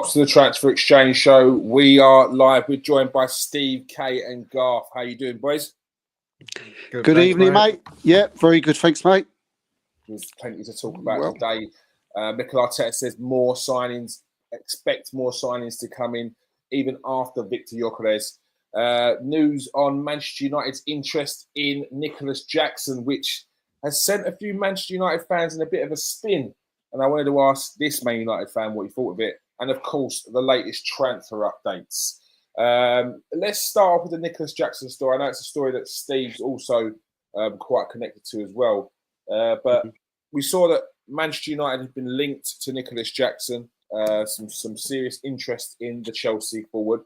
Welcome to the Transfer Exchange Show. We are live. We're joined by Steve, Kate, and Garth. How you doing, boys? Good evening, mate. Yeah, very good. Thanks, mate. There's plenty to talk about today. Mikel Arteta says more signings. Expect more signings to come in, even after Victor Gyökeres. News on Manchester United's interest in Nicholas Jackson, which has sent a few Manchester United fans in a bit of a spin. And I wanted to ask this Man United fan what he thought of it. And, of course, the latest transfer updates. Let's start off with the Nicholas Jackson story. I know it's a story that Steve's also quite connected to as well. But we saw that Manchester United have been linked to Nicholas Jackson. Some serious interest in the Chelsea forward.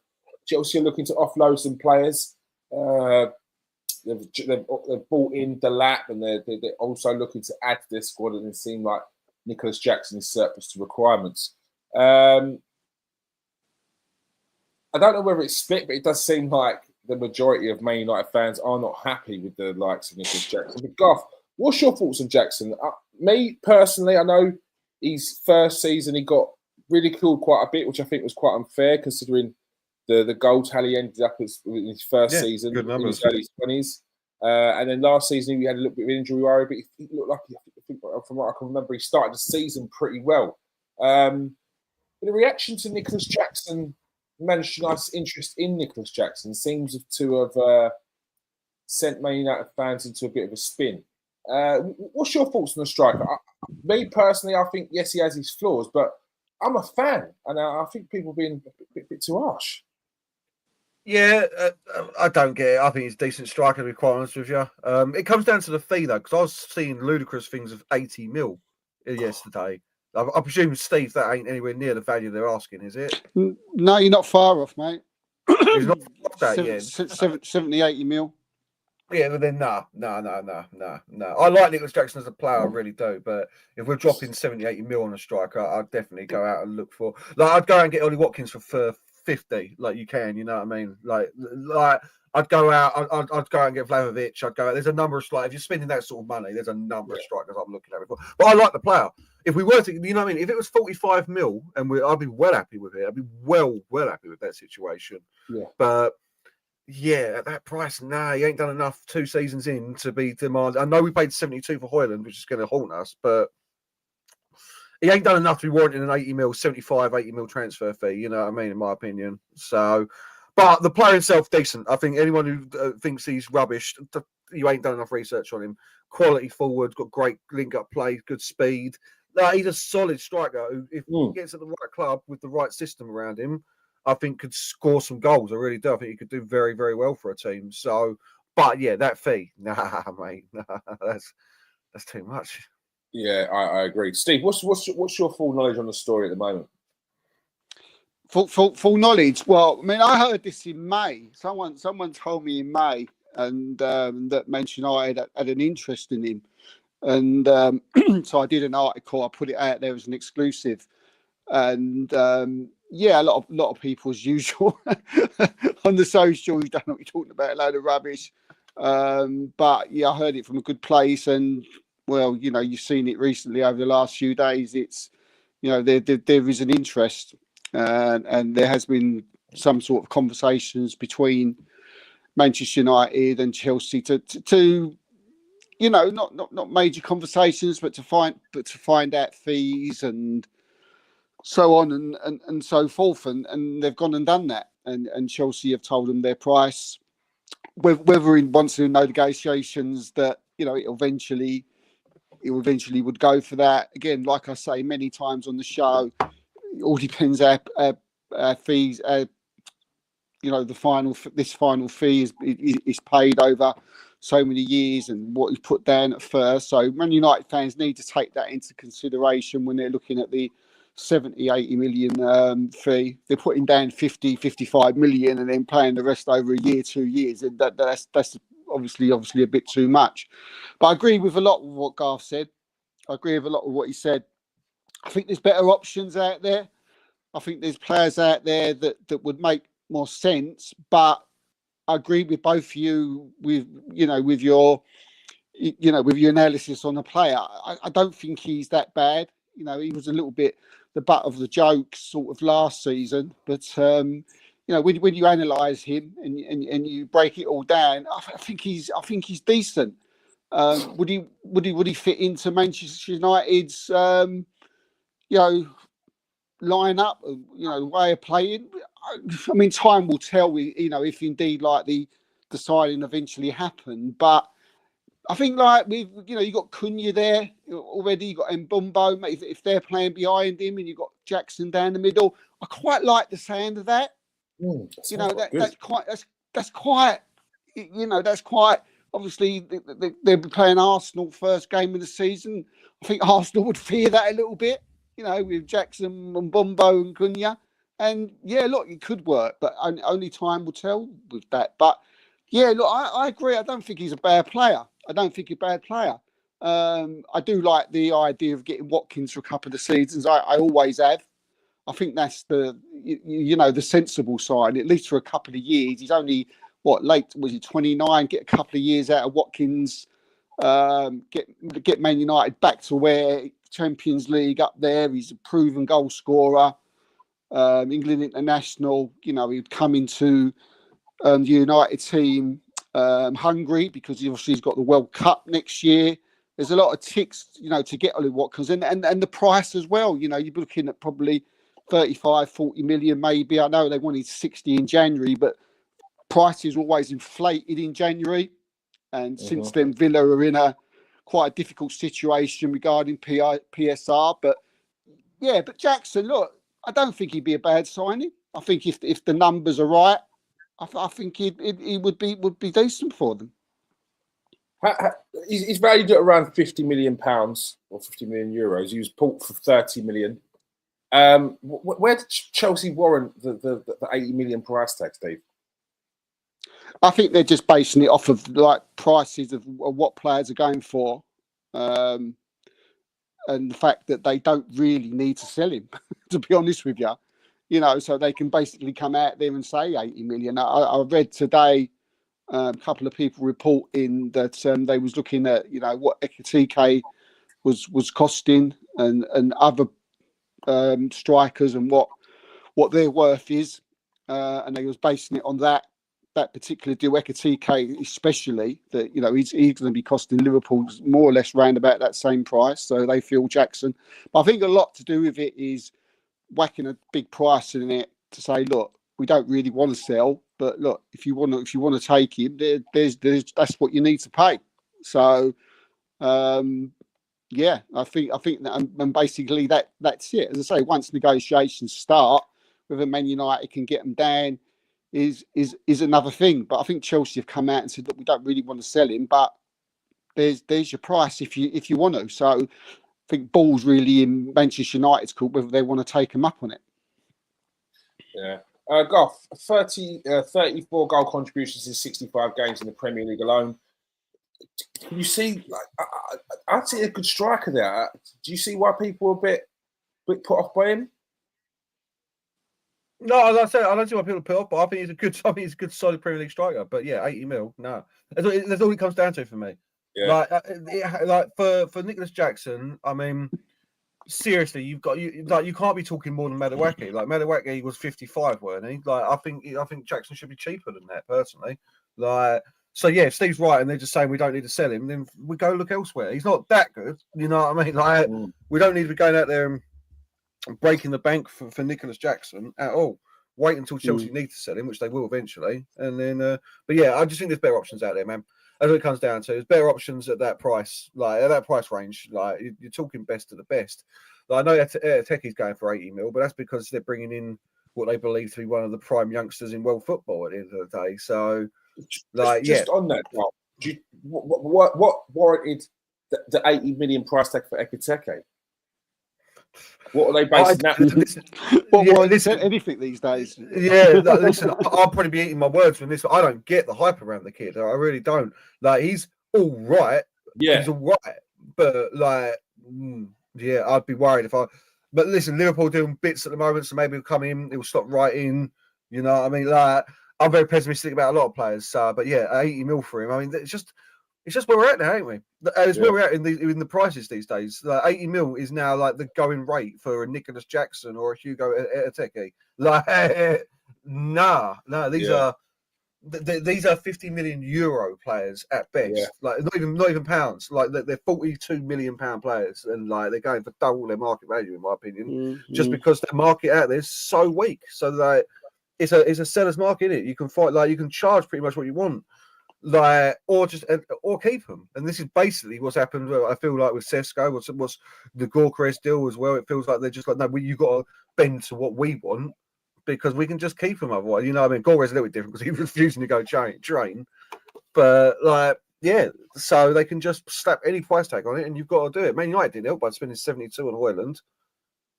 Chelsea are looking to offload some players. They've brought in Delap, and they're also looking to add to their squad, and it seemed like Nicholas Jackson is surplus to requirements. I don't know whether it's split, but it does seem like the majority of Man United fans are not happy with the likes of Nicholas Jackson. But Garth, what's your thoughts on Jackson? Me personally, I know his first season he got ridiculed quite a bit, which I think was quite unfair considering the goal tally ended up as in his first season in his early 20s. And then last season he had a little bit of injury worry, but he looked like, I think, from what I can remember, he started the season pretty well. The reaction to Nicholas Jackson, Manchester United's interest in Nicholas Jackson seems to have sent Man United fans into a bit of a spin. What's your thoughts on the striker? Me personally, I think, yes, he has his flaws, but I'm a fan, and I think people are being a bit too harsh. Yeah, I don't get it. I think he's a decent striker, to be quite honest with you. It comes down to the fee, though, because I was seeing ludicrous things of 80 mil yesterday. I presume, Steve, that ain't anywhere near the value they're asking, is it? No, you're not far off, mate. He's not that yet. 70, 80 mil. Yeah, but then no. I like Nicholas Jackson as a player, I really do. But if we're dropping 70, 80 mil on a striker, I'd definitely go out and look for. Like, I'd go out and get Ollie Watkins for 50, like you can. You know what I mean? Like I'd go out. I'd go out and get Vlahovic. I'd go out. There's a number of strikers. If you're spending that sort of money, there's a number of strikers I'm looking at before. But I like the player. If we were to, you know what I mean? If it was 45 mil, and I'd be well happy with it. I'd be well happy with that situation. Yeah. But yeah, at that price, he ain't done enough 2 seasons in to be demanded. I know we paid 72 for Højlund, which is going to haunt us, but he ain't done enough to be warranting an 80 mil, 75, 80 mil transfer fee, you know what I mean, in my opinion. So, but the player himself, decent. I think anyone who thinks he's rubbish, you ain't done enough research on him. Quality forward, got great link-up play, good speed. No, he's a solid striker who, if he gets at the right club with the right system around him, I think could score some goals. I really do. I think he could do very, very well for a team. So, but yeah, that fee, mate, that's too much. Yeah, I agree. Steve, what's your full knowledge on the story at the moment? Full knowledge. Well, I mean, I heard this in May. Someone told me in May, and that mentioned I had an interest in him, and so I did an article. I put it out there as an exclusive, and yeah, a lot of people as usual on the social. You don't know what you're talking about, a load of rubbish. But yeah, I heard it from a good place, and well, you know, you've seen it recently over the last few days. It's, you know, there is an interest, and there has been some sort of conversations between Manchester United and Chelsea to you know, not major conversations, but to find out fees and so on and so forth, and they've gone and done that, and Chelsea have told them their price. Whether in once in no negotiations that, you know, it eventually would go for that. Again, like I say many times on the show, it all depends our fees. You know, this final fee is paid over so many years and what you put down at first. So Man United fans need to take that into consideration when they're looking at the 70, 80 million fee. They're putting down 50, 55 million and then paying the rest over a year, 2 years. And that's obviously a bit too much. But I agree with a lot of what Garth said. I agree with a lot of what he said. I think there's better options out there. I think there's players out there that would make more sense. But I agree with both of you with your analysis on the player. I don't think he's that bad. You know, he was a little bit the butt of the jokes sort of last season. But you know, when you analyse him and you break it all down, I think he's decent. Would he fit into Manchester United's you know, line up, you know, way of playing? I mean, time will tell. You know, if indeed like the signing eventually happened, but I think like with, you know, you got Cunha there already, you got Mbumbo. If they're playing behind him, and you got Jackson down the middle, I quite like the sound of that. You know, that's quite. You know, that's quite. Obviously, they'll be playing Arsenal first game of the season. I think Arsenal would fear that a little bit. You know, with Jackson and Mbumbo and Cunha. And yeah, look, it could work, but only time will tell with that. But yeah, look, I agree. I don't think he's a bad player. I do like the idea of getting Watkins for a couple of seasons. I always have. I think that's the sensible side, at least for a couple of years. He's only late, was he 29? Get a couple of years out of Watkins. Get Man United back to where Champions League up there. He's a proven goal scorer. England international. You know, he'd come into the United team hungry because he's got the World Cup next year. There's a lot of ticks, you know, to get Ollie Watkins, and the price as well. You know, you're looking at probably 35, 40 million maybe. I know they wanted 60 in January, but prices always inflated in January. And since then, Villa are in quite a difficult situation regarding PSR. But yeah, but Jackson, look, I don't think he'd be a bad signing. I think if the numbers are right, I think he would be decent for them. He's valued at around £50 million or 50 million euros. He was bought for 30 million. Where did Chelsea warrant the 80 million price tag, Steve? I think they're just basing it off of like prices of what players are going for, and the fact that they don't really need to sell him. To be honest with you, you know, so they can basically come out there and say 80 million. I read today a couple of people reporting that they was looking at, you know, what Ekitike was costing and other strikers and what their worth is, and they was basing it on that particular deal. Ekitike especially, that, you know, he's going to be costing Liverpool more or less round about that same price, so they feel Jackson. But I think a lot to do with it is whacking a big price in it to say, look, we don't really want to sell, but look, if you want to take him, there's that's what you need to pay. So yeah, I think that, and basically that's it. As I say, once negotiations start, whether Man United can get them down is another thing. But I think Chelsea have come out and said, look, we don't really want to sell him, but there's your price if you want to. So I think ball's really in Manchester United's court whether they want to take him up on it. Yeah. Goff, 34 goal contributions in 65 games in the Premier League alone. Can you see, like, I'd see a good striker there. Do you see why people are a bit put off by him? No, as I said, I don't see why people are put off, but I think he's a good solid Premier League striker. But yeah, 80 mil, no. That's all it comes down to for me. Yeah. Like for Nicholas Jackson, I mean, seriously, you can't be talking more than Madueke. Like Madueke was 55, weren't he? Like I think Jackson should be cheaper than that, personally. Like, so yeah, if Steve's right and they're just saying we don't need to sell him, then we go look elsewhere. He's not that good, you know what I mean? Like we don't need to be going out there and breaking the bank for Nicholas Jackson at all. Wait until Chelsea need to sell him, which they will eventually, and then. But yeah, I just think there's better options out there, man. That's what it comes down to. There's better options at that price, like at that price range. Like you're talking best of the best. Like, I know Teke's going for 80 mil, but that's because they're bringing in what they believe to be one of the prime youngsters in world football at the end of the day. So, like, just on that, what warranted the 80 million price tag for Ekitike? What are they basing that? Anything these days? Yeah, listen, I'll probably be eating my words from this, but I don't get the hype around the kid. I really don't. Like, he's all right. Yeah, he's all right, but like, yeah, I'd be worried if I. But listen, Liverpool doing bits at the moment, so maybe he'll come in. He'll slot right in. You know what I mean? Like, I'm very pessimistic about a lot of players. But yeah, 80 mil for him. I mean, it's just It's just where we're at now, ain't we? It's where we're at in the prices these days. Like 80 mil is now like the going rate for a Nicholas Jackson or a Hugo Ekitike. Like, nah, these are 50 million euro players at best. Yeah. Like not even pounds. Like they're 42 million pound players, and like they're going for double their market value, in my opinion, just because their market out there is so weak. So like it's a seller's market, innit? You can fight, like you can charge pretty much what you want, like or keep them. And this is basically what's happened. I feel like with Sesko, what's the Gorkres deal as well. It feels like they're just like, no, you got to bend to what we want, because we can just keep him otherwise. You know what I mean? Gorkres a little bit different because he's refusing to go train. But like, yeah, so they can just slap any price tag on it, and you've got to do it. Man United didn't help by spending 72 on Højlund.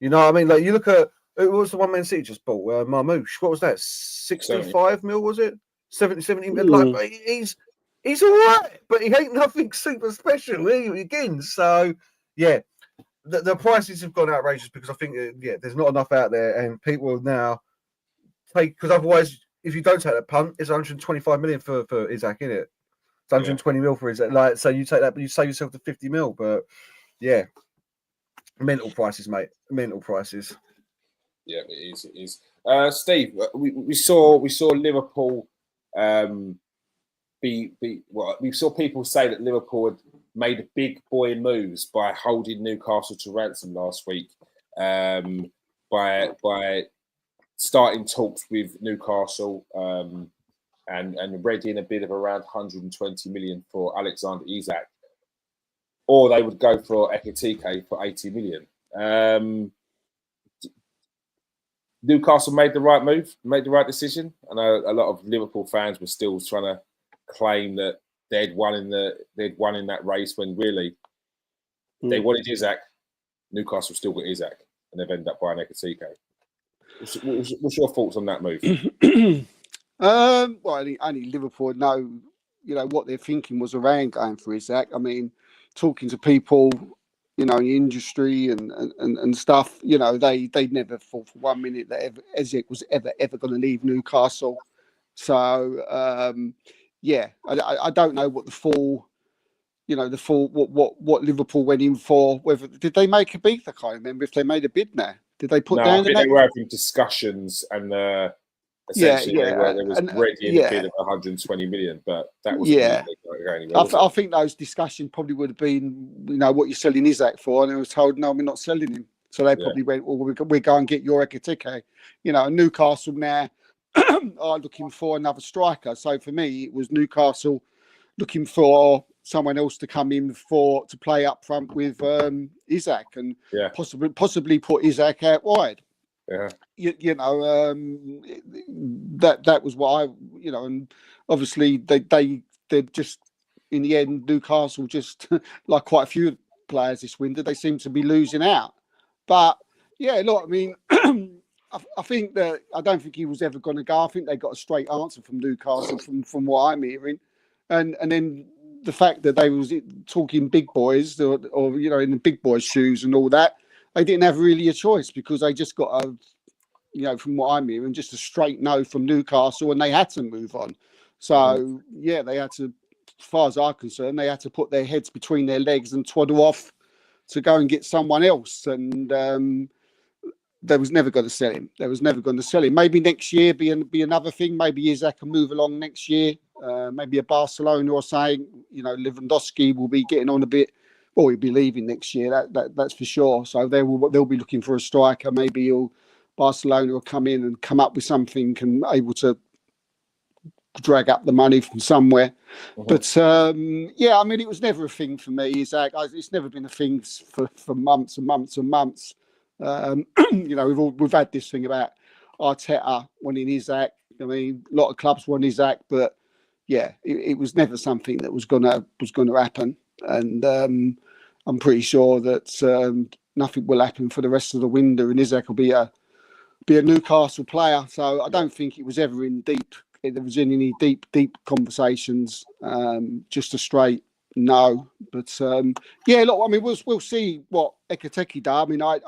You know what I mean? Like you look at, it was the one Man City just bought, Marmoush. What was that? 65 mil, was it? 70 mil. Like, he's all right, but he ain't nothing super special again. So yeah, the prices have gone outrageous because I think there's not enough out there, and people now take, because otherwise, if you don't take that punt, it's 125 million for Isaac, isn't it? It's 120 mil for Isaac. Like, so you take that, but you save yourself the 50 mil. But yeah, mental prices, mate. Mental prices. Yeah, it is. Steve, we saw Liverpool we saw people say that Liverpool had made big boy moves by holding Newcastle to ransom last week, by starting talks with Newcastle and readying a bid of around 120 million for Alexander Isak, or they would go for Ekitike for 80 million. Newcastle made the right move, made the right decision. I know a lot of Liverpool fans were still trying to claim that they'd won in that race, when really they wanted Isak. Newcastle still got Isak, and they've ended up buying Ekitike. What's your thoughts on that move? Well, only Liverpool know, what they're thinking was around going for Isak. I mean, talking to people, in the industry and stuff, they never thought for 1 minute that Isak was ever going to leave Newcastle. So I don't know what the full what Liverpool went in for. Whether did they make a bid? I can't remember if they made a bid now. Did they put down? I think they were having discussions, and essentially they was ready in a bid of 120 million, but that wasn't going anywhere. I think those discussions probably would have been, what you're selling Isak for, and they was told, no, we're not selling him. So they probably went, well, we go and get your Ekitike. Newcastle now are looking for another striker. So for me, it was Newcastle looking for someone else to come in to play up front with Isak, and possibly put Isak out wide. Yeah, that was what and obviously they're just, in the end, Newcastle just like quite a few players this winter, they seem to be losing out. But yeah, look, I mean, I think that I don't think he was ever going to go. I think they got a straight answer from Newcastle from what I'm hearing, and then the fact that they was talking big boys or in the big boys' shoes and all that, they didn't have really a choice, because they just got from what I'm hearing, just a straight no from Newcastle, and they had to move on. So they had to, as far as I'm concerned, they had to put their heads between their legs and twaddle off to go and get someone else. And they was never going to sell him. Maybe next year be another thing. Maybe Isak can move along next year. Maybe a Barcelona or saying, Lewandowski will be getting on a bit. Well, he'll be leaving next year. That's for sure. So they'll be looking for a striker. Maybe Barcelona will come in and come up with something and able to drag up the money from somewhere. But I mean, it was never a thing for me, Isak. It's never been a thing for months and months and months. We've had this thing about Arteta wanting Isak. I mean, a lot of clubs want Isak, but it was never something that was gonna happen. And I'm pretty sure that nothing will happen for the rest of the window, and Isak will be a Newcastle player. So I don't think it was ever there was any deep conversations. Just a straight no. But look, I mean, we'll see what Ekitike does. I mean, I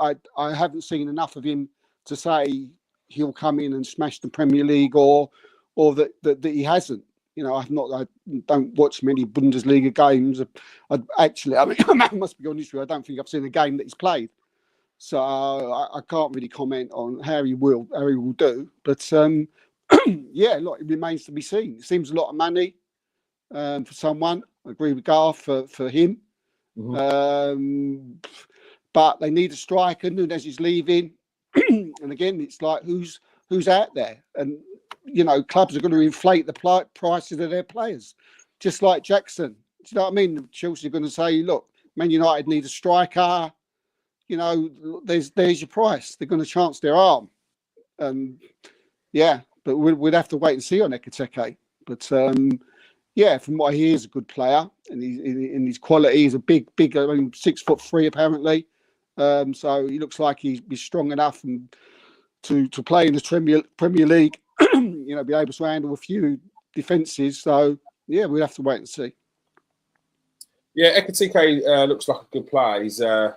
haven't seen enough of him to say he'll come in and smash the Premier League, or that he hasn't. You know, I don't watch many Bundesliga games. I mean, I must be honest with you, I don't think I've seen a game that he's played. So I can't really comment on how he will do. But yeah, look, it remains to be seen. It seems a lot of money for someone. I agree with Garth for him. Mhm. But they need a striker. Nunes is leaving, and again, it's like who's out there, and you know, clubs are going to inflate the prices of their players, just like Jackson. Do you know what I mean? Chelsea are going to say, look, Man United need a striker. You know, there's your price. They're going to chance their arm, and yeah, but we'd have to wait and see on Ekiteke. But yeah, from what I hear, he's a good player, and in his quality, he's a big, I mean, 6'3" apparently. So he looks like he's strong enough and to play in the Premier League. You know, be able to handle a few defences. So yeah, we'll have to wait and see. Yeah, Ekitike looks like a good player. He's a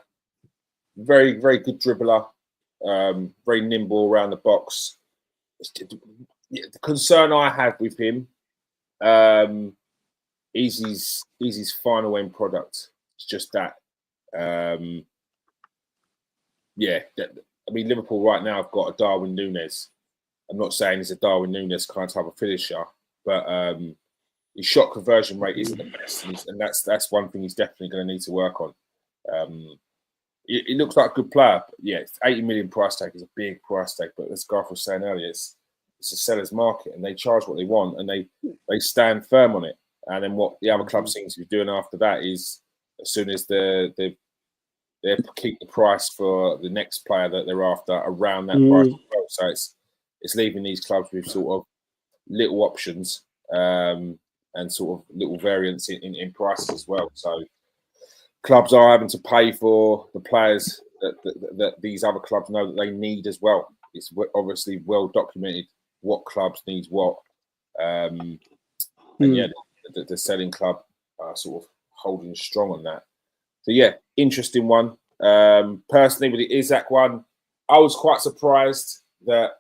very, very good dribbler, very nimble around the box. The concern I have with him is his final end product. It's just that. Yeah, I mean, Liverpool right now have got a Darwin Núñez. I'm not saying he's a Darwin Núñez kind of type of finisher, but his shot conversion rate isn't the best, and that's one thing he's definitely going to need to work on. He looks like a good player, but yeah, 80 million price tag is a big price tag. But as Garth was saying earlier, it's a seller's market, and they charge what they want, and they stand firm on it. And then what the other club seems to be doing after that is, as soon as they keep the price for the next player that they're after around that price as well. So it's leaving these clubs with sort of little options and sort of little variance in prices as well. So clubs are having to pay for the players that these other clubs know that they need as well. It's obviously well documented what clubs needs what. And yeah, the selling club are sort of holding strong on that. So yeah, interesting one. Personally, with the Isak one, I was quite surprised that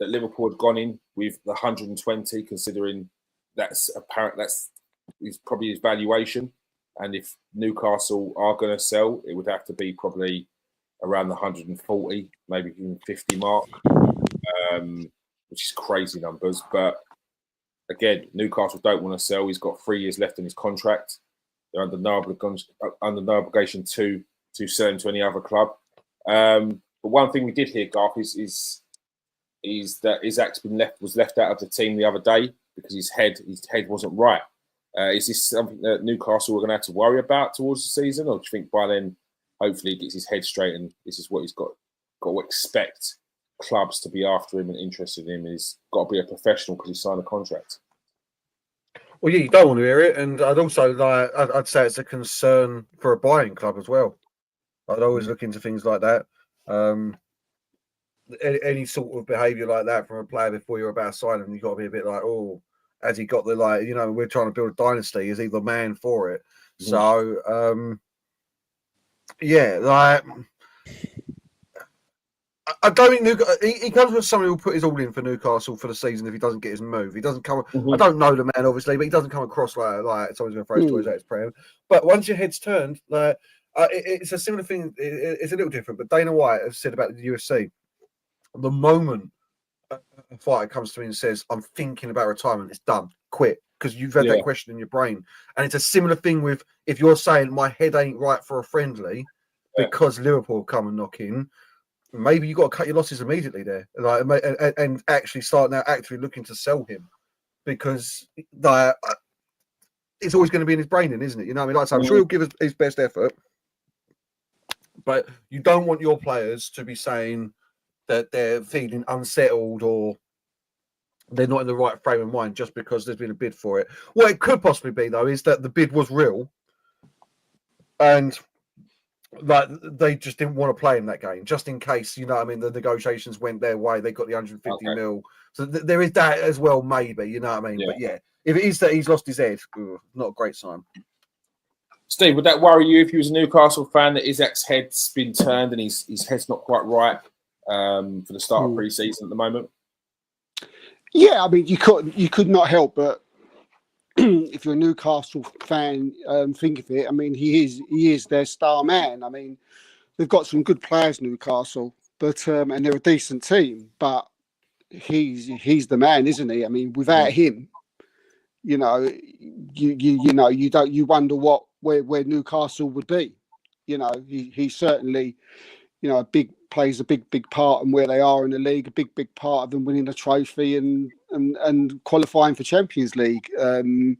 Liverpool had gone in with the 120, considering that's apparent. That's probably his valuation. And if Newcastle are going to sell, it would have to be probably around the 140, maybe even 50 mark, which is crazy numbers. But again, Newcastle don't want to sell. He's got 3 years left in his contract. They're under no obligation to sell him to any other club. But one thing we did hear, Garth, is that Isak's was left out of the team the other day because his head wasn't right. Is this something that Newcastle are going to have to worry about towards the season, or do you think by then, hopefully, he gets his head straight and this is what he's got to expect clubs to be after him and interested in him? He's got to be a professional because he signed a contract. Well, yeah, you don't want to hear it, and I'd also I'd say it's a concern for a buying club as well. I'd always look into things like that. Any sort of behaviour like that from a player before you're about to sign him, you've got to be a bit like, oh, has he got the, like, you know, we're trying to build a dynasty. Is he the man for it? Mm-hmm. So, yeah, like, I don't think he comes with somebody who'll put his all in for Newcastle for the season if he doesn't get his move. He doesn't come. Mm-hmm. I don't know the man, obviously, but he doesn't come across like someone's going to throw his toys at his prem. But once your head's turned, like, it's a similar thing. It's a little different. But Dana White has said about the UFC, the moment a fighter comes to me and says, I'm thinking about retirement, it's done. Quit. Because you've had that question in your brain. And it's a similar thing with if you're saying my head ain't right for a friendly because Liverpool come and knock in, maybe you've got to cut your losses immediately there. Like, and actually start now actively looking to sell him. Because it's always going to be in his brain then, isn't it? You know what I mean? Like I say, I'm sure he'll give his best effort. But you don't want your players to be saying that they're feeling unsettled or they're not in the right frame of mind just because there's been a bid for it. What it could possibly be, though, is that the bid was real and like they just didn't want to play in that game, just in case, you know what I mean, the negotiations went their way, they got the 150 mil. So there is that as well, maybe, you know what I mean? Yeah. But yeah, if it is that he's lost his head, not a great sign. Steve, would that worry you if you was a Newcastle fan that Isak's head's been turned and his head's not quite right for the start of pre-season at the moment? Yeah, I mean, you could not help but if you're a Newcastle fan, think of it. I mean, he is their star man. I mean, they've got some good players, Newcastle, but and they're a decent team. But he's the man, isn't he? I mean, without him, you know, you wonder where Newcastle would be. You know, he certainly, you know, plays a big part in where they are in the league. A big part of them winning a trophy and qualifying for Champions League. You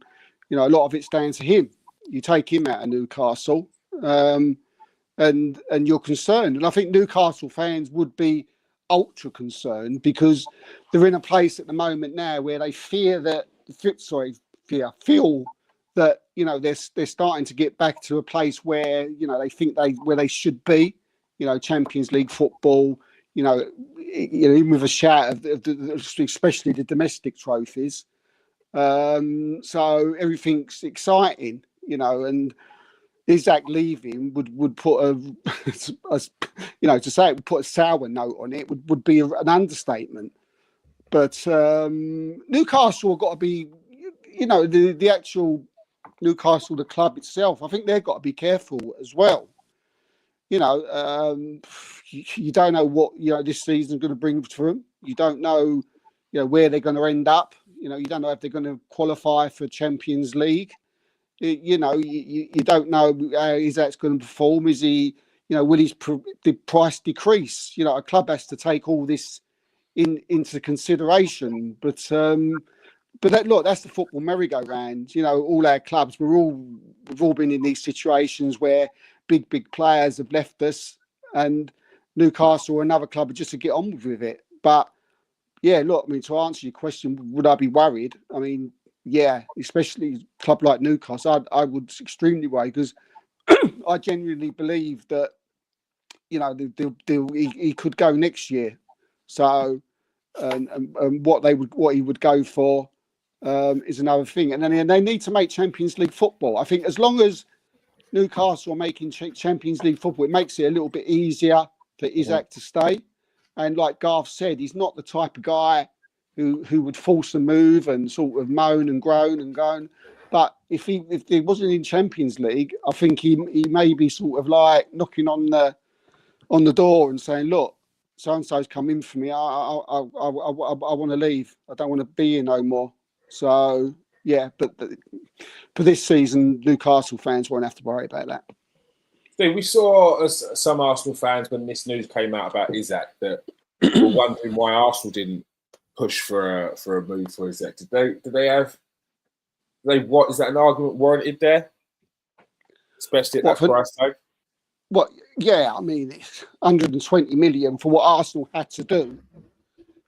know, a lot of it's down to him. You take him out of Newcastle, and you're concerned. And I think Newcastle fans would be ultra concerned because they're in a place at the moment now where they feel that, you know, they're starting to get back to a place where, you know, they think where they should be, you know, Champions League football, you know, even with a shout of especially the domestic trophies. So everything's exciting, you know, and Isaac leaving would put you know, to say it would put a sour note on it would be an understatement. But Newcastle have got to be, you know, the actual Newcastle, the club itself, I think they've got to be careful as well. You know, you don't know what, you know, this season's going to bring for them. You don't know, you know, where they're going to end up. You know, you don't know if they're going to qualify for Champions League. You know, you don't know how Isaac's going to perform. Is he, you know, will the price decrease? You know, a club has to take all this into consideration. But look, that's the football merry-go-round. You know, all our clubs, we've all been in these situations where big players have left us, and Newcastle or another club just to get on with it. But yeah, look, I mean, to answer your question, would I be worried? I mean, yeah, especially a club like Newcastle, I would extremely worry because I genuinely believe that, you know, he could go next year. So, and what he would go for is another thing. And then they need to make Champions League football. I think as long as Newcastle are making Champions League football, it makes it a little bit easier for Isaac to stay. And like Garth said, he's not the type of guy who would force a move and sort of moan and groan and go. But if he wasn't in Champions League, I think he may be sort of like knocking on the door and saying, "Look, so and so's come in for me. I want to leave. I don't want to be here no more." So yeah, but for this season, Newcastle fans won't have to worry about that. Steve, we saw some Arsenal fans when this news came out about Isaac that were wondering why Arsenal didn't push for a move for Isaac. Did they have? What is that an argument warranted there? Especially at that price tag. What? Yeah, I mean, it's 120 million for what Arsenal had to do.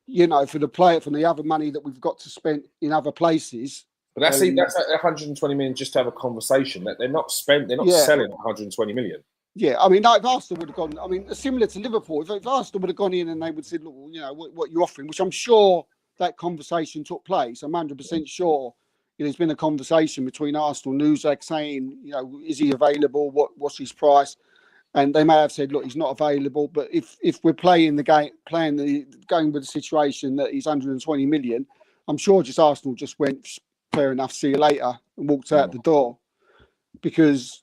You know, for the other money that we've got to spend in other places. But that's 120 million just to have a conversation. That they're not selling 120 million. Yeah, I mean, if Arsenal would have gone, I mean, similar to Liverpool, if Arsenal would have gone in and they would say, look, you know, what you're offering, which I'm sure that conversation took place. I'm 100% sure. There's been a conversation between Arsenal and Nuzak saying, you know, is he available? What's his price? And they may have said, look, he's not available. But if we're going with the situation that he's 120 million, I'm sure just Arsenal just went, fair enough, see you later, and walked out the door. Because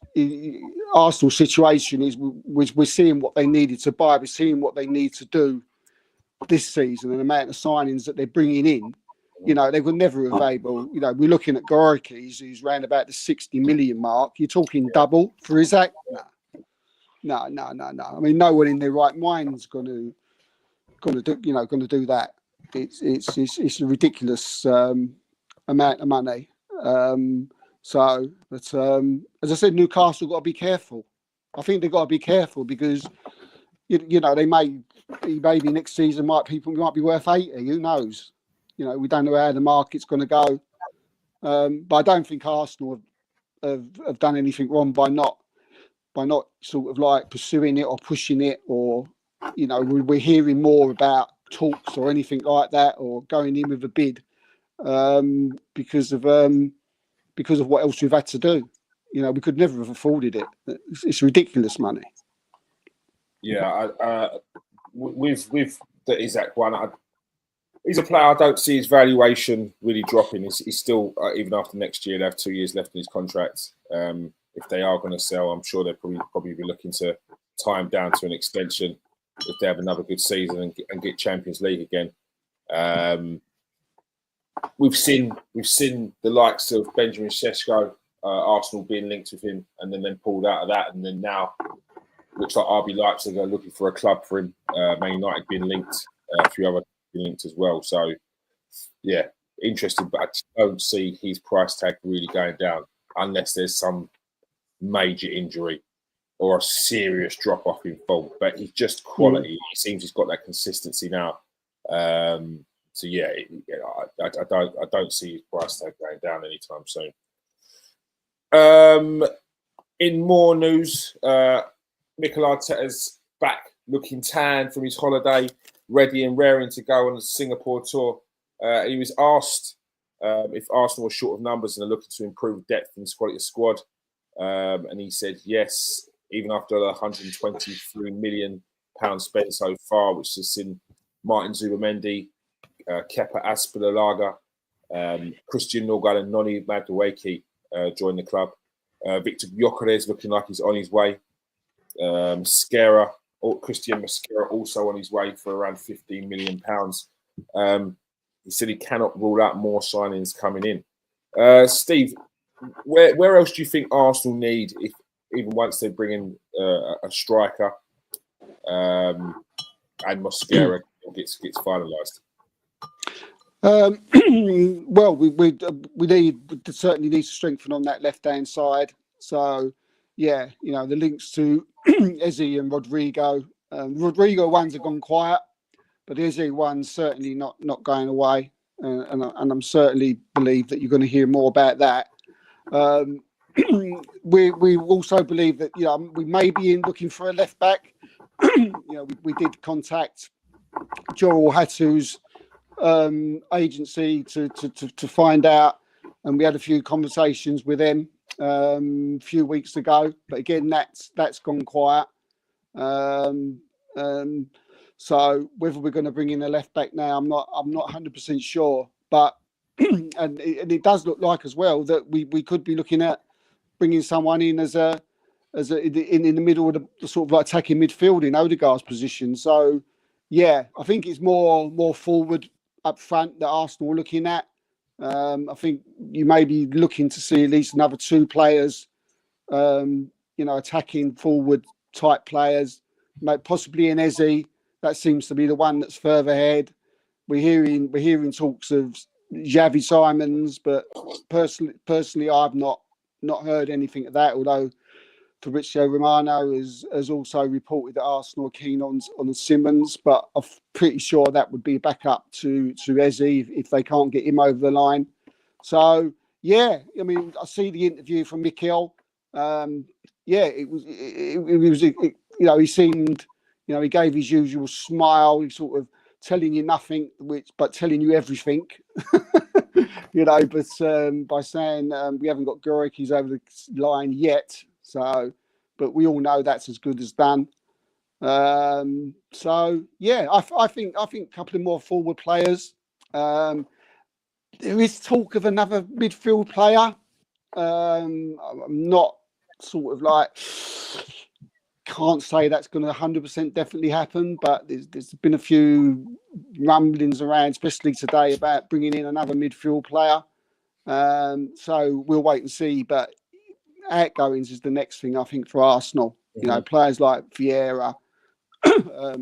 Arsenal's situation is we're seeing what they needed to buy. We're seeing what they need to do this season and the amount of signings that they're bringing in. You know, they were never available. You know, we're looking at Gorikis, who's around about the 60 million mark. You're talking double for Isaac? No. I mean, no one in their right mind's going to do that. It's a ridiculous amount of money. But as I said, Newcastle got to be careful. I think they've got to be careful because you know maybe next season might be worth 80. Who knows? You know, we don't know how the market's going to go. But I don't think Arsenal have done anything wrong by not sort of like pursuing it or pushing it, or you know, we're hearing more about talks or anything like that, or going in with a bid because of what else we've had to do. You know, we could never have afforded it. It's ridiculous money. Yeah, with the Isaac one, He's a player. I don't see his valuation really dropping. He's still, even after next year, they have 2 years left in his contract. If they are going to sell, I'm sure they'll probably be looking to tie him down to an extension if they have another good season and get Champions League again. We've seen the likes of Benjamin Sesko, Arsenal being linked with him, and then pulled out of that, and then now looks like RB Leipzig are looking for a club for him. Man United being linked, a few other being linked as well. So yeah, interesting, but I just don't see his price tag really going down unless there's some major injury or a serious drop off in form. But he's just quality. He seems he's got that consistency now. So yeah, I don't see his price tag going down anytime soon. In more news, Mikel Arteta's back looking tan from his holiday, ready and raring to go on the Singapore tour. He was asked if Arsenal were short of numbers and are looking to improve depth and quality of squad. And he said yes, even after the £123 million spent so far, which has seen Martin Zubamendi, Kepa Azpilicueta, Christian Norgay and Noni Madueke join the club. Victor Gyökeres looking like he's on his way. Christian Mosquera also on his way for around £15 million. He said he cannot rule out more signings coming in. Steve, where else do you think Arsenal need, if even once they bring in a striker and Mosquera gets finalised? Well, we certainly need to strengthen on that left hand side. So yeah, the links to Eze and Rodrigo. Rodrigo ones have gone quiet, but the Eze one's certainly not going away, and I'm certainly believe that you're going to hear more about that. We also believe that we may be looking for a left back. We did contact Joel Hattu's agency to find out, and we had a few conversations with them a few weeks ago, but again that's gone quiet. So whether we're going to bring in a left back now, I'm not 100% sure, but and it does look like as well that we could be looking at bringing someone in as in the middle of the sort of like attacking midfield in Odegaard's position. So yeah, I think it's more forward up front that Arsenal are looking at. I think you may be looking to see at least another 2 players, attacking forward type players, possibly an Eze. That seems to be the one that's further ahead. We're hearing talks of Xavi Simons, but personally, I've not heard anything of that. Although Fabrizio Romano has also reported that Arsenal are keen on Simmons, but I'm pretty sure that would be back up to Eze if they can't get him over the line. So yeah, I mean, I see the interview from Mikel. It was he seemed, he gave his usual smile. He sort of telling you nothing, but telling you everything. But by saying we haven't got Gyökeres over the line yet. So, but we all know that's as good as done. So yeah, I think a couple of more forward players. There is talk of another midfield player. I'm not sort of like can't say that's going to 100% definitely happen, but there's been a few rumblings around, especially today, about bringing in another midfield player. So we'll wait and see, but outgoings is the next thing I think for Arsenal. Mm-hmm. Players like Vieira,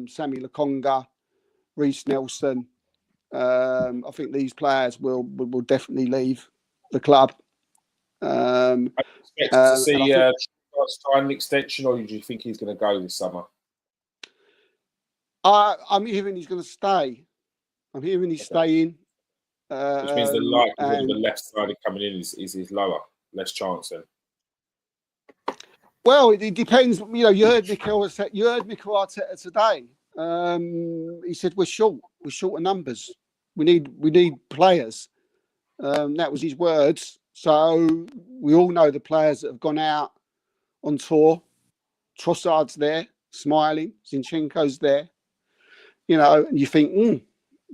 Sammy Lokonga, Reece Nelson. I think these players will definitely leave the club. I expect to see a time extension, or do you think he's going to go this summer? I'm hearing he's going to stay. I'm hearing he's staying. Which means the likelihood of the left side coming in is lower, less chance then. Well, it depends. You heard Mikel Arteta today. He said we're short of numbers. We need players. That was his words. So we all know the players that have gone out on tour. Trossard's there, smiling. Zinchenko's there. And you think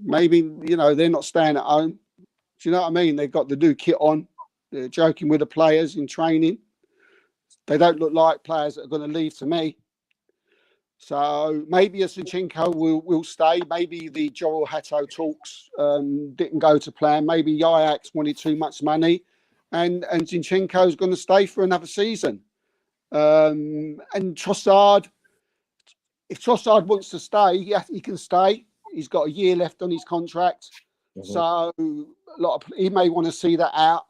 Maybe, they're not staying at home. Do you know what I mean? They've got the new kit on. They're joking with the players in training. They don't look like players that are going to leave to me. So maybe a Zinchenko will stay. Maybe the Joel Hatto talks didn't go to plan. Maybe Ajax wanted too much money, and Zinchenko is going to stay for another season. And Trossard, if Trossard wants to stay, he can stay. He's got a year left on his contract, so he may want to see that out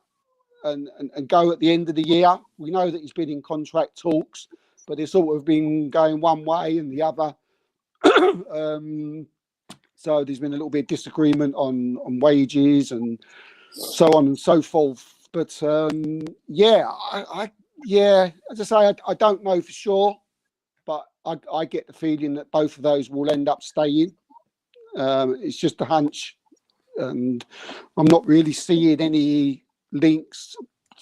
and go at the end of the year. We know that he's been in contract talks, but it's sort of been going one way and the other. So there's been a little bit of disagreement on wages and so on and so forth. But as I say, I don't know for sure, but I get the feeling that both of those will end up staying. It's just a hunch, and I'm not really seeing any links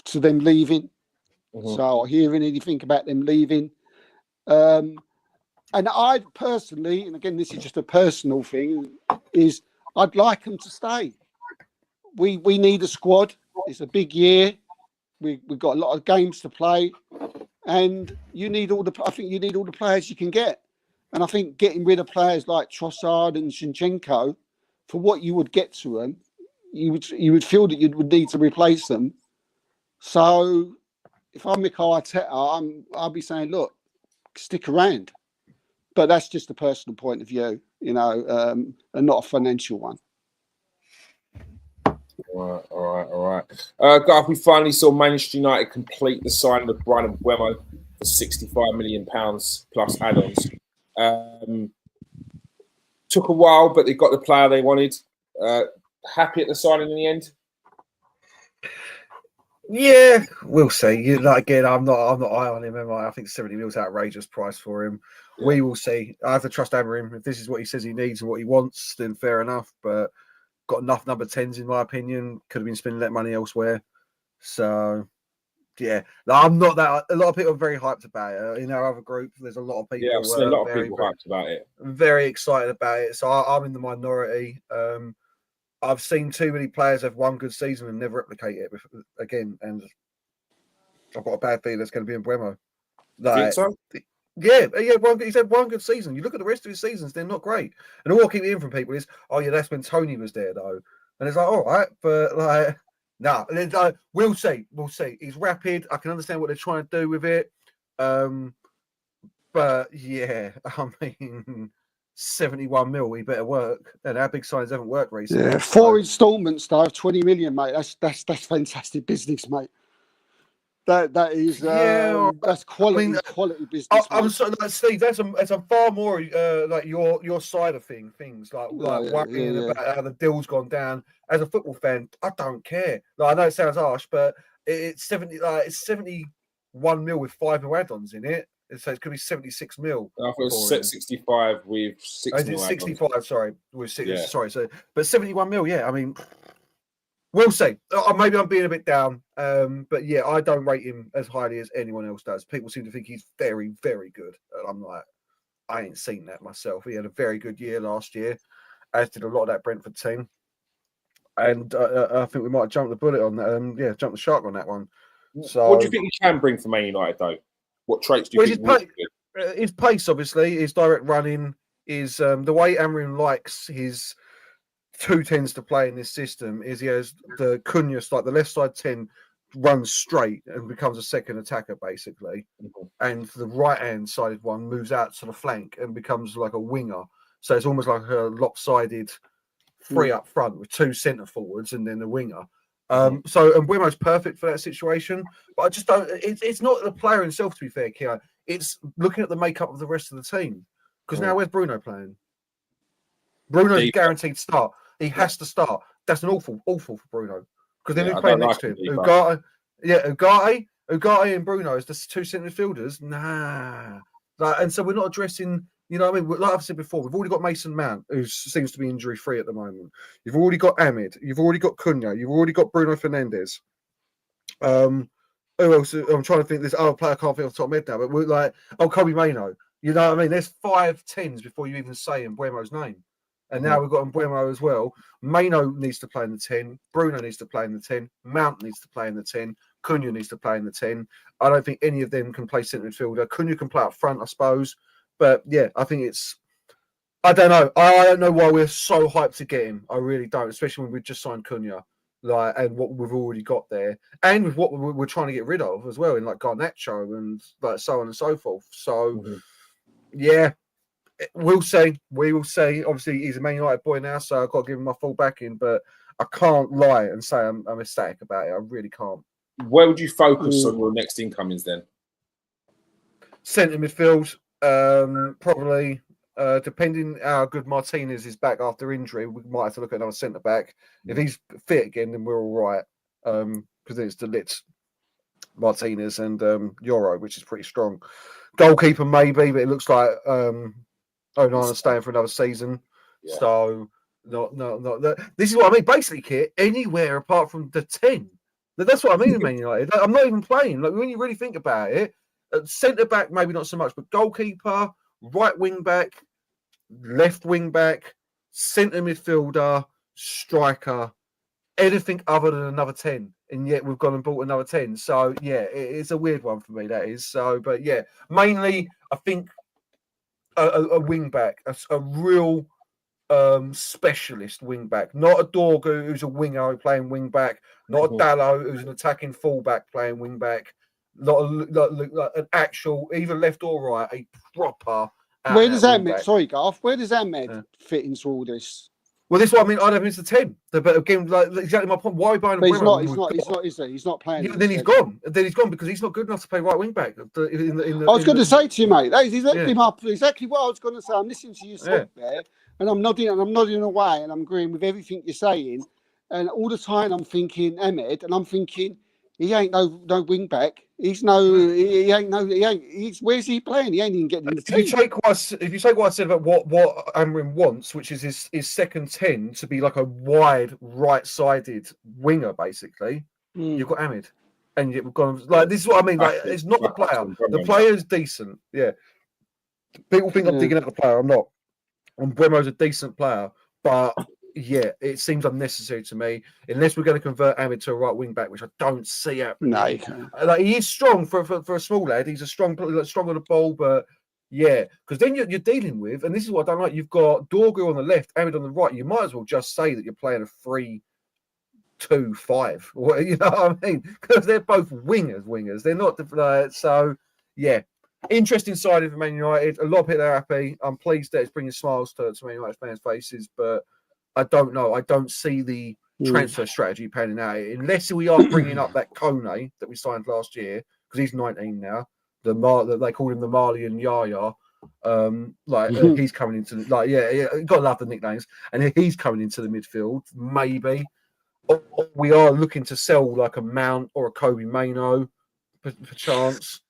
to them leaving. So hearing anything about them leaving. And I personally, and again, this is just a personal thing, is I'd like them to stay. We need a squad. It's a big year. We've got a lot of games to play, and you need I think you need all the players you can get. And I think getting rid of players like Trossard and Zinchenko, for what you would get to them, you would feel that you would need to replace them. So if I'm Mikel Arteta, I'll be saying, look, stick around. But that's just a personal point of view, and not a financial one. All right. Garth, we finally saw Manchester United complete the signing of Bryan Mbeumo for £65 million plus add-ons. Took a while, but they got the player they wanted. Happy at the signing in the end? Yeah, we'll see. Again, I'm not high on him. I think 70 mil is outrageous price for him. Yeah. We will see. I have to trust Amorim. If this is what he says he needs and what he wants, then fair enough. But got enough number 10s in my opinion. Could have been spending that money elsewhere. So yeah, I'm not that. A lot of people are very hyped about it. In our other group, there's a lot of people. Yeah, I've seen a lot of people hyped about it. Very excited about it. So I'm in the minority. I've seen too many players have one good season and never replicate it again, and I've got a bad feeling that's going to be in Mbeumo. Think so? Yeah. He's had one good season. You look at the rest of his seasons; they're not great. And all I keep hearing from people is, "Oh yeah, that's when Tony was there, though." And it's like, all right, but no. Nah, we'll see. We'll see. He's rapid. I can understand what they're trying to do with it. But yeah, I mean. 71 mil, we better work. And our big signs haven't worked recently. Yeah, 4 installments though of 20 million, mate. That's fantastic business, mate. That is that's quality business. I'm sorry, Steve. That's a far more like your side of things. Worrying about how the deal's gone down. As a football fan, I don't care. I know it sounds harsh, but it's 71 mil with 5 mil add-ons in it. So it's going to be 76 mil. I thought it was 65 with 6 mil. 65, sorry. With 6, yeah. Sorry. So, but 71 mil, yeah. I mean, we'll see. Maybe I'm being a bit down. But yeah, I don't rate him as highly as anyone else does. People seem to think he's very, very good. And I'm like, I ain't seen that myself. He had a very good year last year, as did a lot of that Brentford team. And I think we might have jumped the bullet on that. Jumped the shark on that one. So, what do you think he can bring for Man United, though? What traits do you think? His pace, obviously, his direct running, is the way Amorim likes his 2 10s to play in this system. Is he has the Cunha, like the left side 10, runs straight and becomes a second attacker, basically, and the right hand sided one moves out to the flank and becomes like a winger. So it's almost like a lopsided 3 up front with 2 centre forwards and then a winger. So Mbeumo's perfect for that situation, but I just don't. It's not the player himself, to be fair, Keir. It's looking at the makeup of the rest of the team. Because now where's Bruno playing? Bruno's guaranteed start. He has to start. That's an awful for Bruno. Because then who's playing next to him? Ugarte and Bruno as the 2 centre fielders. Nah. And so we're not addressing. You know what I mean? Like I've said before, we've already got Mason Mount, who seems to be injury-free at the moment. You've already got Ahmed. You've already got Cunha. You've already got Bruno Fernandes. Who else? I'm trying to think. This other player I can't think off the top of my head now, but we're like, Kobe Mainoo. You know what I mean? There's 5 10s before you even say Mbeumo's name. And now we've got Mbeumo as well. Maino needs to play in the 10. Bruno needs to play in the 10. Mount needs to play in the 10. Cunha needs to play in the 10. I don't think any of them can play centre midfielder. Cunha can play up front, I suppose. But yeah, I think it's... I don't know. I don't know why we're so hyped to get him. I really don't, especially when we've just signed Cunha. And what we've already got there, and with what we're trying to get rid of as well, in like Garnacho and like so on and so forth. So, yeah, we'll see. We will see. Obviously, he's a Man United boy now, so I've got to give him my full backing. But I can't lie and say I'm ecstatic about it. I really can't. Where would you focus on your next incomings then? Centre midfield, probably. Depending how good Martinez is back after injury, we might have to look at another centre back. If he's fit again, then we're all right. Because then it's De Ligt, Martinez, and Euro, which is pretty strong. Goalkeeper maybe, but it looks like Onana's staying for another season. Yeah. So not. This is what I mean. Basically, Kit, anywhere apart from the 10. That's what I mean. Man United. I'm not even playing. Like when you really think about it, centre back maybe not so much, but goalkeeper, right wing back, left wing back, centre midfielder, striker, anything other than another 10. And yet we've gone and bought another 10. So yeah, it's a weird one for me, that is. So, but yeah, mainly I think a wing back, a real specialist wing back, not a Dorgu who's a winger playing wing back, not a Dallo who's an attacking fullback playing wing back, not like an actual either left or right, a proper. Where does Ahmed? Sorry, Garth. Where does Ahmed fit into all this? Well, this is what I mean. I don't think it's the 10. But again, like exactly my point. Why are we buying? But he's not, is he? He's not playing. Yeah, then he's gone. Then he's gone because he's not good enough to play right wing back. I was going to say to you, mate. That is exactly what I was going to say. I'm listening to you talk there, and I'm nodding away, and I'm agreeing with everything you're saying. And all the time, I'm thinking Ahmed, and I'm thinking he ain't no wing back. He's where's he playing? He ain't even getting in the team. If you take what I said about what Amrin wants, which is his second 10 to be like a wide right-sided winger, basically, you've got Ahmed. And you've gone like this is what I mean. Like it's not the player. The player is decent. Yeah. People think I'm digging at the player. I'm not. And Bremo's a decent player, but yeah, it seems unnecessary to me unless we're going to convert Ahmed to a right wing back, which I don't see happening. No, you can't. Like he is strong for a small lad. He's a strong on the ball, but yeah, because then you're dealing with, and this is what I don't like. You've got Dorgu on the left, Ahmed on the right. You might as well just say that you're playing a 3-2-5, or you know what I mean? Because they're both wingers. They're not so. Yeah. Interesting side of Man United. A lot of people are happy. I'm pleased that it's bringing smiles to Man United fans' faces, but I don't know. I don't see the transfer strategy panning out unless we are bringing up that Kone that we signed last year because he's 19 now. They call him the Malian Yaya. He's coming into you got to love the nicknames, and he's coming into the midfield. Maybe we are looking to sell like a Mount or a Kobe Maino, per chance.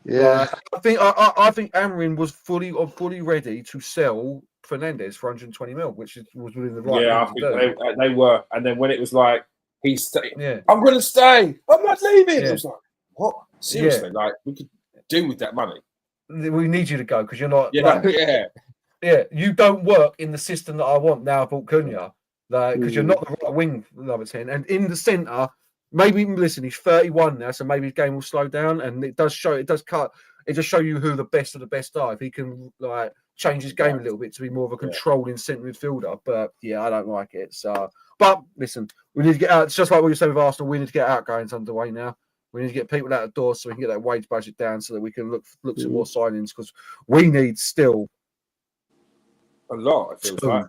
Yeah, I think Amrin was fully ready to sell Fernandes for 120 mil, which was within the right. Yeah, I think they were. And then when it was like I'm going to stay. I'm not leaving. Yeah. It was like, what? Seriously? Yeah. Like we could do with that money. We need you to go because you're not. Yeah, yeah. You don't work in the system that I want now. I bought Cunha, because you're not the right wing number 10, and in the centre. Maybe listen, he's 31 now, so maybe his game will slow down, and it just show you who the best of the best are. If he can change his game a little bit to be more of a controlling centre midfielder, but yeah, I don't like it. So, but listen, we need to get out. It's just like what you said with Arsenal. We need to get outgoings underway now. We need to get people out the door so we can get that wage budget down, so that we can look to more signings because we need still a lot. It feels like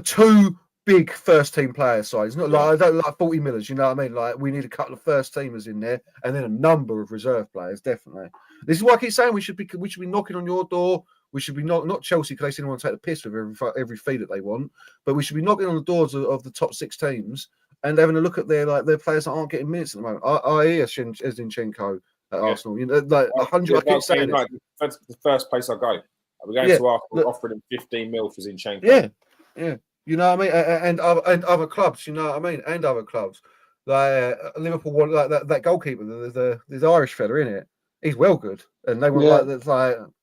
two big first team player size. Not like I don't like 40 millers, you know what I mean? Like we need a couple of first teamers in there and then a number of reserve players, definitely. This is why I keep saying we should be knocking on your door. We should be not Chelsea because they seem to want to take the piss with every fee that they want, but we should be knocking on the doors of the top 6 teams and having a look at their players that aren't getting minutes at the moment. I hear Zinchenko at Arsenal. You know, like 100. I keep saying that's the first place I go. We're going to Arsenal offering him 15 mil for Zinchenko. Yeah. You know what I mean? And other clubs, you know what I mean? And other clubs. Like Liverpool want that goalkeeper, the Irish fella, in it. He's well good, and they want Yeah.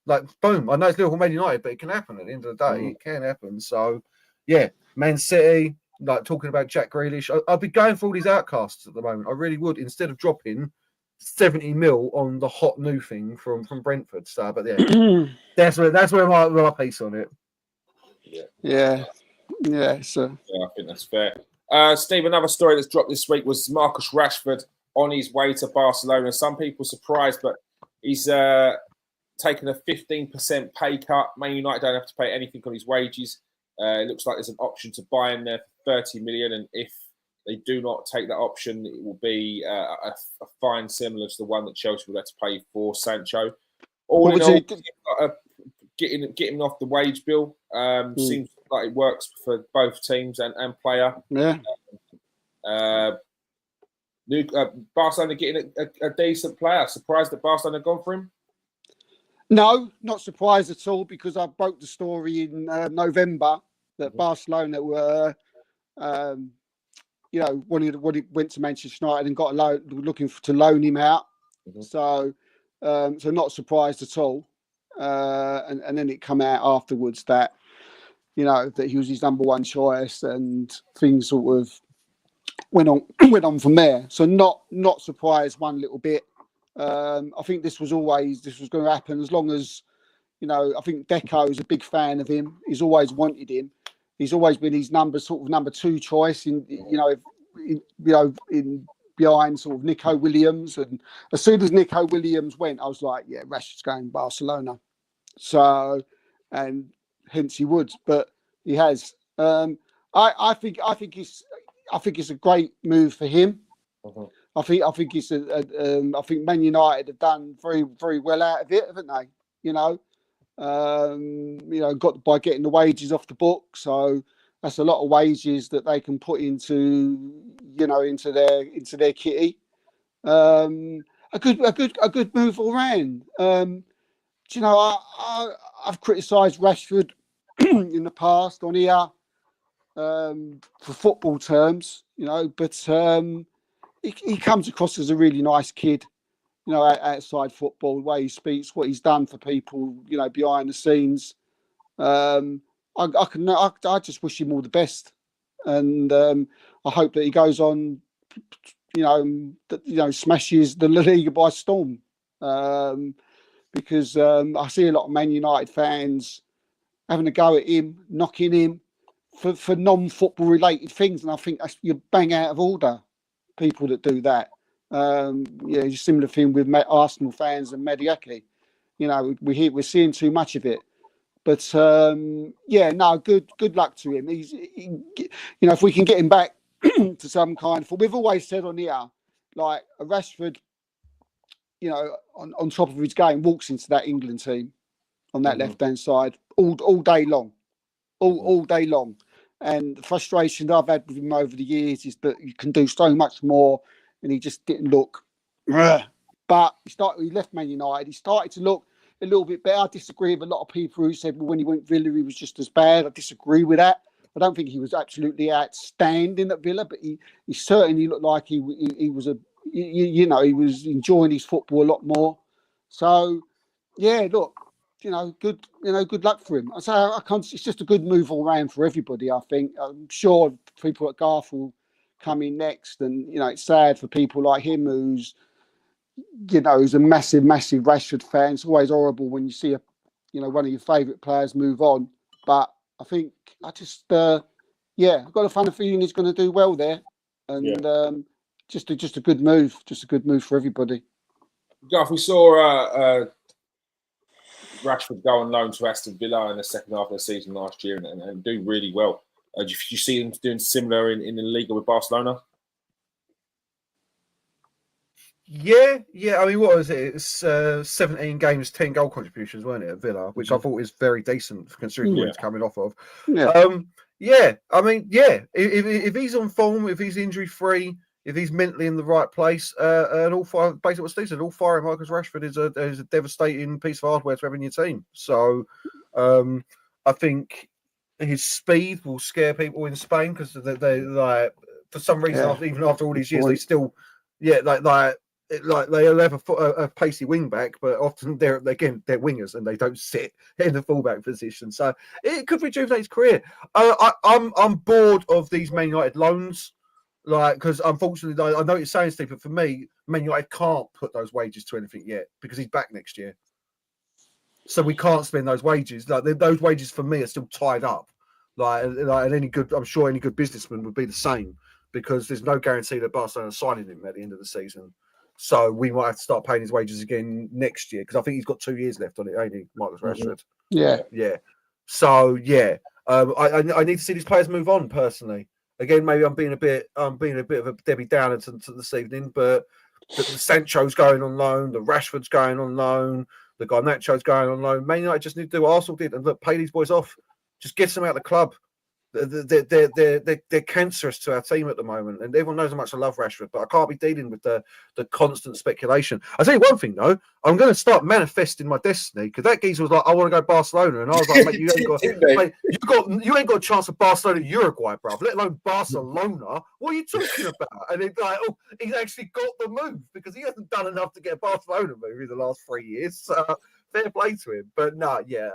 like boom. I know it's Liverpool, Man United, but it can happen at the end of the day. It can happen. So yeah, Man City. Like talking about Jack Grealish, I'd be going for all these outcasts at the moment. I really would, instead of dropping 70 mil on the hot new thing from Brentford. So, but yeah, that's where my piece on it. Yeah. So Yeah, I think that's fair. Steve, another story that's dropped this week was Marcus Rashford on his way to Barcelona. Some people surprised, but he's taken a 15% pay cut. Man United don't have to pay anything on his wages. It looks like there's an option to buy him there for 30 million, and if they do not take that option, it will be a fine similar to the one that Chelsea would have to pay for Sancho. All in all, getting him off the wage bill seems like it works for both teams and player. Yeah. Barcelona getting a decent player. Surprised that Barcelona have gone for him? No, not surprised at all, because I broke the story in November that Barcelona were, when he went to Manchester United and got a loan, looking to loan him out. So not surprised at all. And then it come out afterwards that, that he was his number one choice, and things sort of went on from there. So not surprised one little bit. I think this was going to happen as long as, I think Deco is a big fan of him. He's always wanted him. He's always been his number two choice in behind sort of Nico Williams. And as soon as Nico Williams went, I was like, yeah, Rashford's going Barcelona. So, and hence he would, but he has. I think it's a great move for him. I think it's I think Man United have done very, very well out of it, haven't they? Got by getting the wages off the book. So that's a lot of wages that they can put into their kitty. A good move all round. I've criticised Rashford in the past on here for football terms, but he comes across as a really nice kid, outside football, the way he speaks, what he's done for people, behind the scenes. I just wish him all the best, and I hope that he goes on, smashes the La Liga by storm. Because I see a lot of Man United fans having a go at him, knocking him for non-football related things, and I think you're bang out of order. People that do that, similar thing with Arsenal fans and Mediaki. We're seeing too much of it. But good luck to him. If we can get him back to some kind of. We've always said on here, like a Rashford, on top of his game, walks into that England team on that left-hand side all day long, all day long. And the frustration that I've had with him over the years is that you can do so much more, and he just didn't look. But he left Man United. He started to look a little bit better. I disagree with a lot of people who said, well, when he went Villa, he was just as bad. I disagree with that. I don't think he was absolutely outstanding at Villa, but he certainly looked like he was he was enjoying his football a lot more. So, yeah, look, good luck for him. It's just a good move all round for everybody, I think. I'm sure people at Garth will come in next, and, it's sad for people like him who's a massive, massive Rashford fan. It's always horrible when you see one of your favourite players move on. But I think I've got a funny feeling he's going to do well there, and just a good move, for everybody. Garth, we saw Rashford go on loan to Aston Villa in the second half of the season last year and do really well. Do you see him doing similar in the Liga with Barcelona? Yeah. I mean, what was it? It's 17 games, 10 goal contributions, weren't it, at Villa, which I thought was very decent considering where he's coming off of. I mean, if he's on form, if he's injury free, if he's mentally in the right place, and all fire, basically what Steve said, all firing Marcus Rashford is a devastating piece of hardware to have in your team. So I think his speed will scare people in Spain, because they like, for some reason, even after all these years, they still, like they'll have a pacey wing back, but often they're wingers and they don't sit in the fullback position. So it could rejuvenate his career. I'm bored of these Man United loans, like because unfortunately I know what you're saying, Steve, but for me, Man United can't put those wages to anything yet because he's back next year. So we can't spend those wages. Like those wages for me are still tied up. Like any good, I'm sure any good businessman would be the same because there's no guarantee that Barcelona are signing him at the end of the season. So we might have to start paying his wages again next year because I think he's got 2 years left on it, ain't he, Marcus Rashford? Yeah. So yeah, I need to see these players move on personally. Again, maybe I'm being a bit of a Debbie Downer to this evening, but the Sancho's going on loan, the Rashford's going on loan, the Garnacho's going on loan. Man United just need to do what Arsenal did and look, pay these boys off. Just get them out of the club. They're cancerous to our team at the moment, and everyone knows how much I love Rashford, but I can't be dealing with the constant speculation. I'll tell you one thing though, I'm going to start manifesting my destiny because that geezer was like, I want to go Barcelona, and I was like, mate, you ain't got a chance of Barcelona, Uruguay, bruv, let alone Barcelona. What are you talking about? And it's like, oh, he's actually got the move because he hasn't done enough to get a Barcelona move in the last 3 years. So fair play to him, but no, yeah.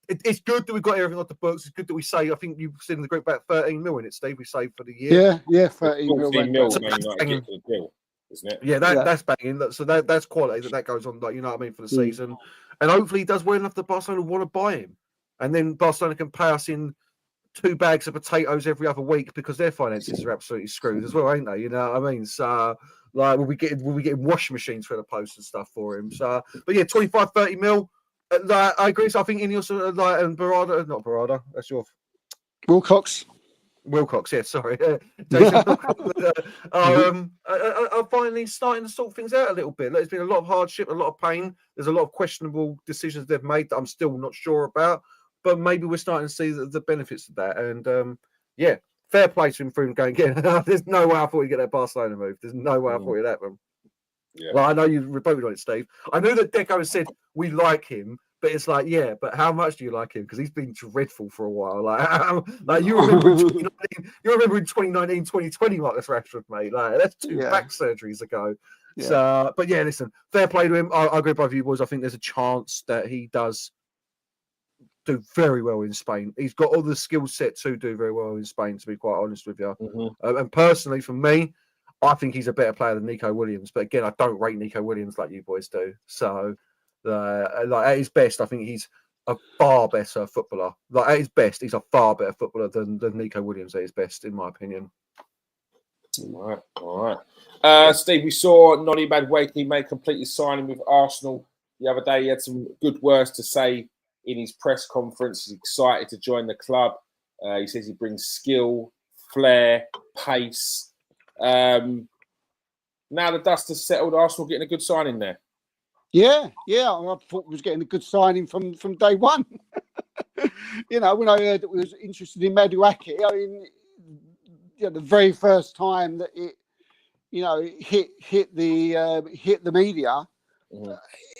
It's good that we've got everything off the books. It's good that we say, I think you've seen in the group about 13 mil in it, Steve, we saved for the year. Yeah, 13 mil. 14 mil, deal, isn't it? Yeah, that's banging. So that's quality that goes on, like, you know what I mean, for the season. And hopefully he does well enough that Barcelona want to buy him. And then Barcelona can pay us in 2 bags of potatoes every other week because their finances are absolutely screwed as well, ain't they? You know what I mean? So, like, we'll be getting washing machines for the post and stuff for him. So, but yeah, 25, 30 mil. I agree. So I think Ineos and Barada, not Barada, that's your Wilcox, yeah, sorry. Jason are finally starting to sort things out a little bit. There's been a lot of hardship, a lot of pain. There's a lot of questionable decisions they've made that I'm still not sure about, but maybe we're starting to see the benefits of that. And yeah, fair play to him for him going, yeah, there's no way I thought he'd get that Barcelona move. There's no way I thought he'd happen. Yeah. Well, I know you reported on it, Steve. I knew that Deco has said we like him, but it's like, yeah, but how much do you like him? Because he's been dreadful for a while. Like you remember in 2019, 2020, Marcus Rashford, mate. Like that's 2 back surgeries ago. Yeah. So, but yeah, listen, fair play to him. I agree with both of you boys. I think there's a chance that he does do very well in Spain. He's got all the skill set to do very well in Spain, to be quite honest with you. And personally, for me, I think he's a better player than Nico Williams. But again, I don't rate Nico Williams like you boys do. So, like at his best, I think he's a far better footballer. Like at his best, he's a far better footballer than Nico Williams at his best, in my opinion. All right. Steve, we saw Noni Madueke make complete signing with Arsenal the other day. He had some good words to say in his press conference. He's excited to join the club. He says he brings skill, flair, pace. Now the dust has settled, Arsenal getting a good signing there. Yeah. I thought we was getting a good signing from day one. You know, when I heard that we was interested in Madueke, I mean, the very first time that it, hit the media,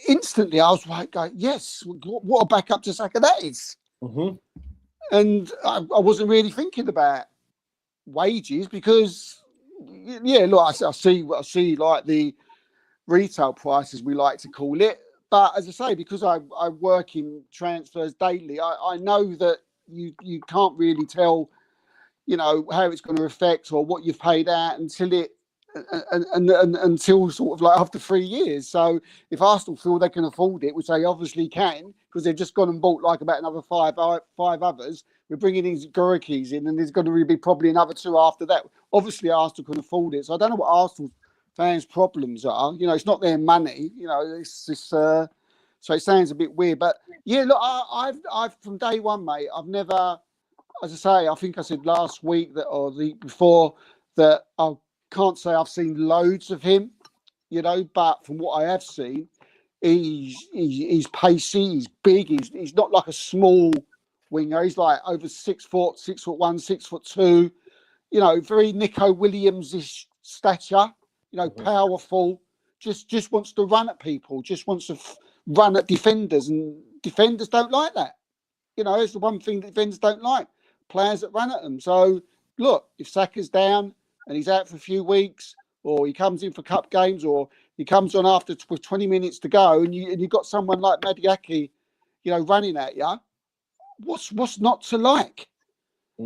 instantly I was like, yes, what a backup to Saka that is. And I wasn't really thinking about wages because, look, I see like the retail price, as we like to call it. But as I say, because I work in transfers daily, I know that you can't really tell, how it's going to affect or what you've paid out until until sort of like after 3 years. So if Arsenal feel they can afford it, which they obviously can, because they've just gone and bought like about another five others, we're bringing these Gorakis in, and there's going to be probably another 2 after that. Obviously, Arsenal can afford it. So I don't know what Arsenal fans' problems are. It's not their money. It's just so it sounds a bit weird. But yeah, look, I've from day one, mate, I've never, as I say, I think I said last week that or the week before that I can't say I've seen loads of him, but from what I have seen, he's pacey, he's big, he's not like a small winger. He's like over 6 foot, 6'1", 6'2", very Nico Williams-ish stature, powerful, just wants to run at people, just wants to run at defenders, and defenders don't like that. It's the one thing that defenders don't like, players that run at them. So look, if Saka's down and he's out for a few weeks, or he comes in for cup games, or He comes on after with 20 minutes to go, and you got someone like Madiaki, running at you. What's not to like? I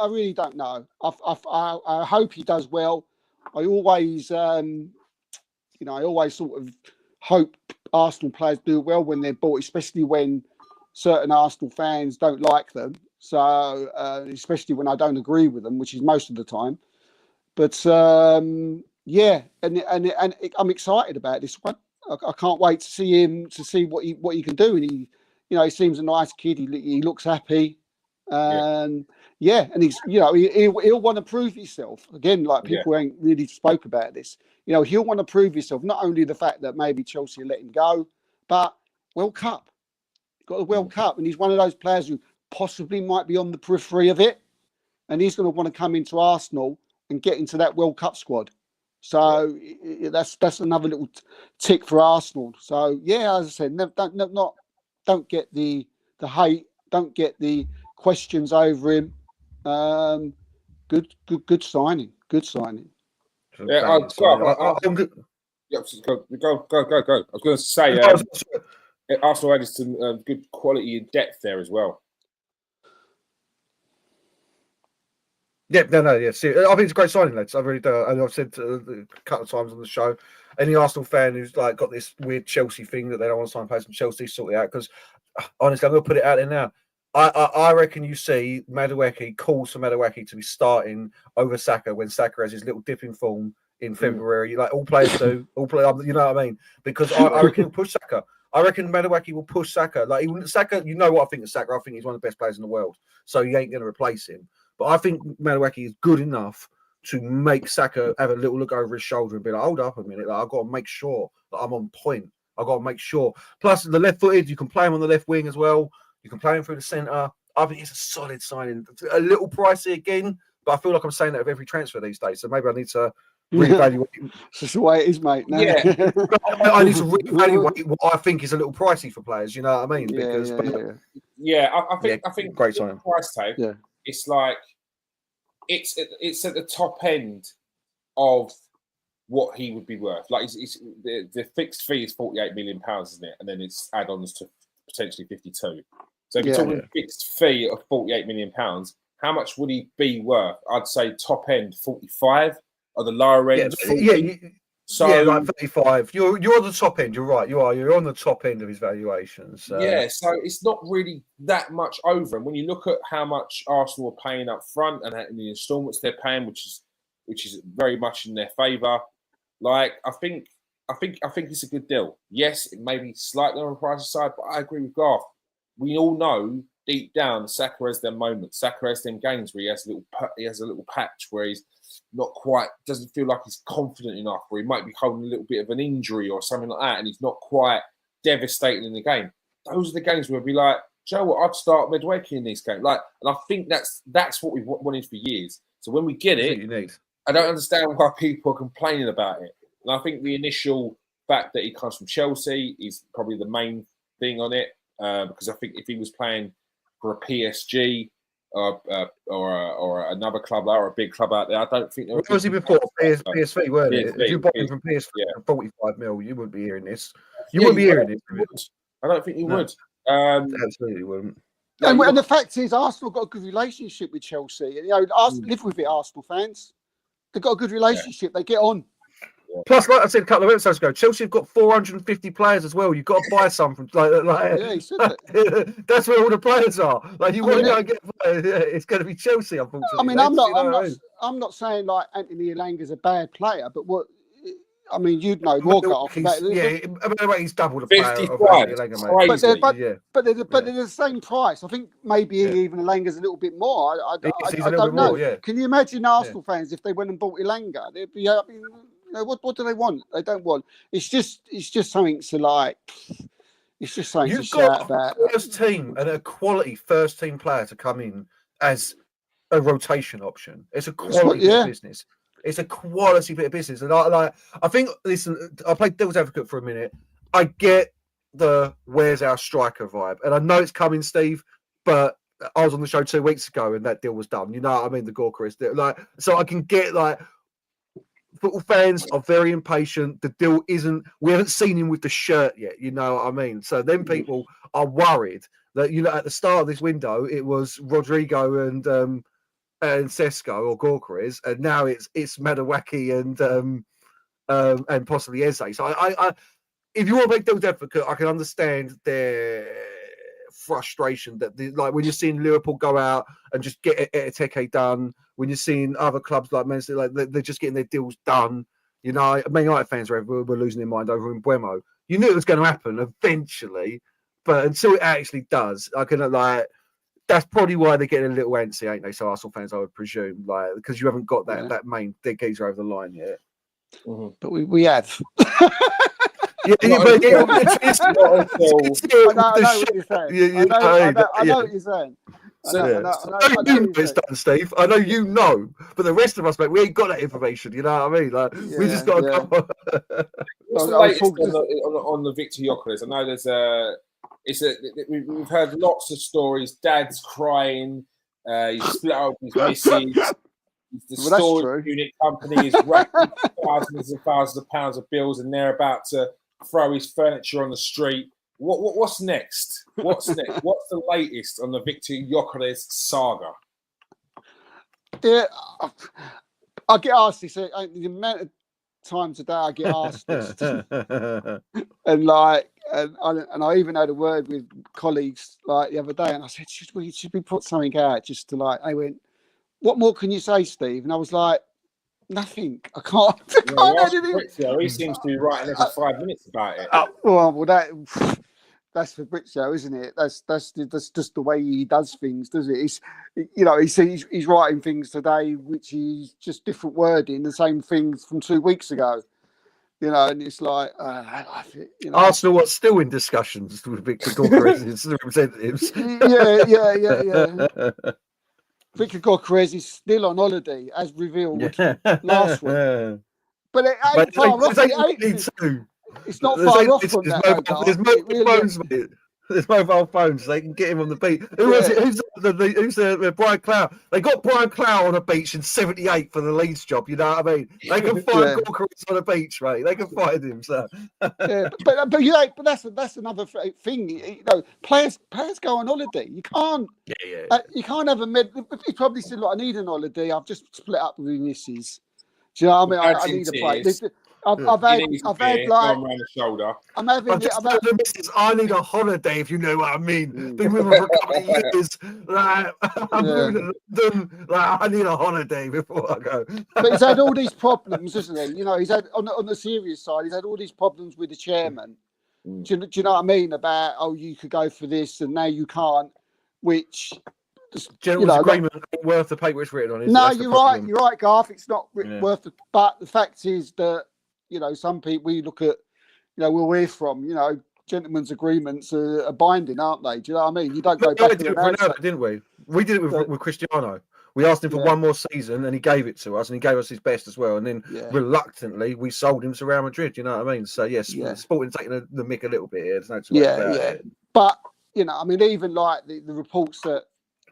really don't know. I hope he does well. I always, I always sort of hope Arsenal players do well when they're bought, especially when certain Arsenal fans don't like them. So, especially when I don't agree with them, which is most of the time. But yeah, and I'm excited about this one. I can't wait to see him, to see what he can do. And he seems a nice kid. He looks happy. And and he's he'll want to prove himself again. Like people ain't really spoke about this. He'll want to prove himself. Not only the fact that maybe Chelsea let him go, but World Cup. Got the World Cup, and he's one of those players who possibly might be on the periphery of it, and he's going to want to come into Arsenal and get into that World Cup squad. So that's another little tick for Arsenal. So as I said, don't get the hate, don't get the questions over him. Good signing. Good signing. Yeah, go. I was going to say Arsenal added some good quality and depth there as well. Yeah, I think it's a great signing, lads. I really do. And I've said a couple of times on the show, any Arsenal fan who's like got this weird Chelsea thing that they don't want to sign players from Chelsea, sort it out. Because honestly, I'm going to put it out there now. I reckon you see Madueke calls for Madueke to be starting over Saka when Saka has his little dip in form in February. Like all players do, you know what I mean? Because I reckon he'll push Saka. I reckon Madueke will push Saka. Like Saka, you know what I think of Saka. I think he's one of the best players in the world. So he ain't going to replace him. But I think Madueke is good enough to make Saka have a little look over his shoulder and be like, hold up a minute. Like, I've got to make sure that I'm on point. I've got to make sure. Plus, the left-footed, you can play him on the left wing as well. You can play him through the centre. I think it's a solid signing. A little pricey again, but I feel like I'm saying that of every transfer these days. So maybe I need to reevaluate. It's just the way it is, mate. No. Yeah. I need to reevaluate what I think is a little pricey for players. You know what I mean? Because I think great signing. Price tag. Yeah. It's like it's at the top end of what he would be worth. Like the fixed fee is £48 million, isn't it? And then it's add-ons to potentially 52. So if you're talking fixed fee of £48 million, how much would he be worth? I'd say top end 45 or the lower end. 40. Like 35. You're on the top end. You're right. You are. You're on the top end of his valuations. So it's not really that much over. And when you look at how much Arsenal are paying up front and the instalments they're paying, which is very much in their favour, like I think it's a good deal. Yes, it may be slightly on the pricey side, but I agree with Garth. We all know deep down Saka has their moments. Saka has them games where he has a little patch where he's not quite, doesn't feel like he's confident enough, or he might be holding a little bit of an injury or something like that, and he's not quite devastating in the game. Those are the games where we'd be like, Joe, what, I'd start Madueke in this game. Like, and I think that's what we've wanted for years. So when we get it, I don't understand why people are complaining about it. And I think the initial fact that he comes from Chelsea is probably the main thing on it, because I think if he was playing for a PSG or another club or a big club out there, I don't think there was he before PSV, weren't it? If you bought him from PSV for 45 mil, you wouldn't be hearing this. You wouldn't be hearing this. I don't think you would. Absolutely wouldn't. And the fact is, Arsenal got a good relationship with Chelsea. Live with it, Arsenal fans. They've got a good relationship. They get on. Plus, like I said a couple of episodes ago, Chelsea have got 450 players as well. You've got to buy some from he said that. That's where all the players are. Like you want to go and get it's going to be Chelsea, unfortunately. I mean, I'm not saying like Anthony Elanga's a bad player, but you'd know more about it. He's double the 55. But they're the same price. I think maybe even Elanga's a little bit more. I don't know. More, Can you imagine Arsenal fans if they went and bought Elanga? They'd be what do they want? They don't want. It's just something to like. It's just something to shout about. First team and a quality first team player to come in as a rotation option. It's a quality business. It's a quality bit of business, and I think. Listen, I played devil's advocate for a minute. I get the "where's our striker" vibe, and I know it's coming, Steve. But I was on the show 2 weeks ago, and that deal was done. You know what I mean? The Gorka deal, so I can get football fans are very impatient. The deal isn't. We haven't seen him with the shirt yet. You know what I mean? So then people are worried that at the start of this window it was Rodrigo and Sesko or Gorkariz, and now it's Madawaki and possibly Eze. So I if you want to make devil's advocate, I can understand their frustration that like when you're seeing Liverpool go out and just get Eteke done, when you're seeing other clubs like Man City, like they're just getting their deals done. Man United fans were losing their mind over Mbeumo. You knew it was going to happen eventually, but until it actually does, I can that's probably why they're getting a little antsy, ain't they? So Arsenal fans, I would presume, because you haven't got that main dead geezer over the line yet. Mm-hmm. But we have. I know what you're saying. I know what you're saying. I know it's done, Steve. I know you know, but the rest of us, mate, we ain't got that information. You know what I mean? Like we just got to go. What's the latest on the Victor Gyökeres? I know we've heard lots of stories. Dad's crying. He's split up with his missus. The storage unit company is racking thousands and thousands of pounds of bills, and they're about to throw his furniture on the street. What's next? What's next? What's the latest on the Victor Gyökeres saga? Yeah, I get asked this. The amount of times a day I get asked this, and I even had a word with colleagues like the other day, and I said, should we put something out just to they went, what more can you say, Steve? And I was like, nothing. I can't add anything. He seems to be writing every 5 minutes about it. That's for Britzo, isn't it? That's just the way he does things, does it? He's writing things today, which is just different wording, the same things from 2 weeks ago. And it's like, Arsenal are still in discussions with Victor Gyökeres' representatives. Yeah. Victor Gyökeres is still on holiday, as revealed last week. But it ain't far off. It's not far off from that. There's mobile phones. They can get him on the beach. Who's the Brian Clough? They got Brian Clough on a beach in '78 for the Leeds job. You know what I mean? They can find Gyökeres on a beach, mate. They can find him. So, but that's another thing. Players go on holiday. You can't. You can't have a med. He probably said, "Look, I need an holiday. I've just split up with my missus. Do you know what I mean? I need a break." I've had like around the shoulder. I need a holiday, if you know what I mean. Been with her for a couple of years. I'm moving to London. I need a holiday before I go. But he's had all these problems, isn't he? He's had on the serious side. He's had all these problems with the chairman. Do you know what I mean? About you could go for this and now you can't. Which gentleman's agreement ain't worth the paper it's written on. No, you're right. You're right, Garth. It's not worth it. But the fact is that. Some people we look at, where we're from, gentlemen's agreements are binding, aren't they? Do you know what I mean? You don't go back. We did it with Ronaldo, didn't we? We did it with Cristiano. We asked him for one more season, and he gave it to us, and he gave us his best as well. And then reluctantly, we sold him to Real Madrid. You know what I mean? So yes, Sporting taking the mick a little bit here. There's no two ways about it. But even like the reports that.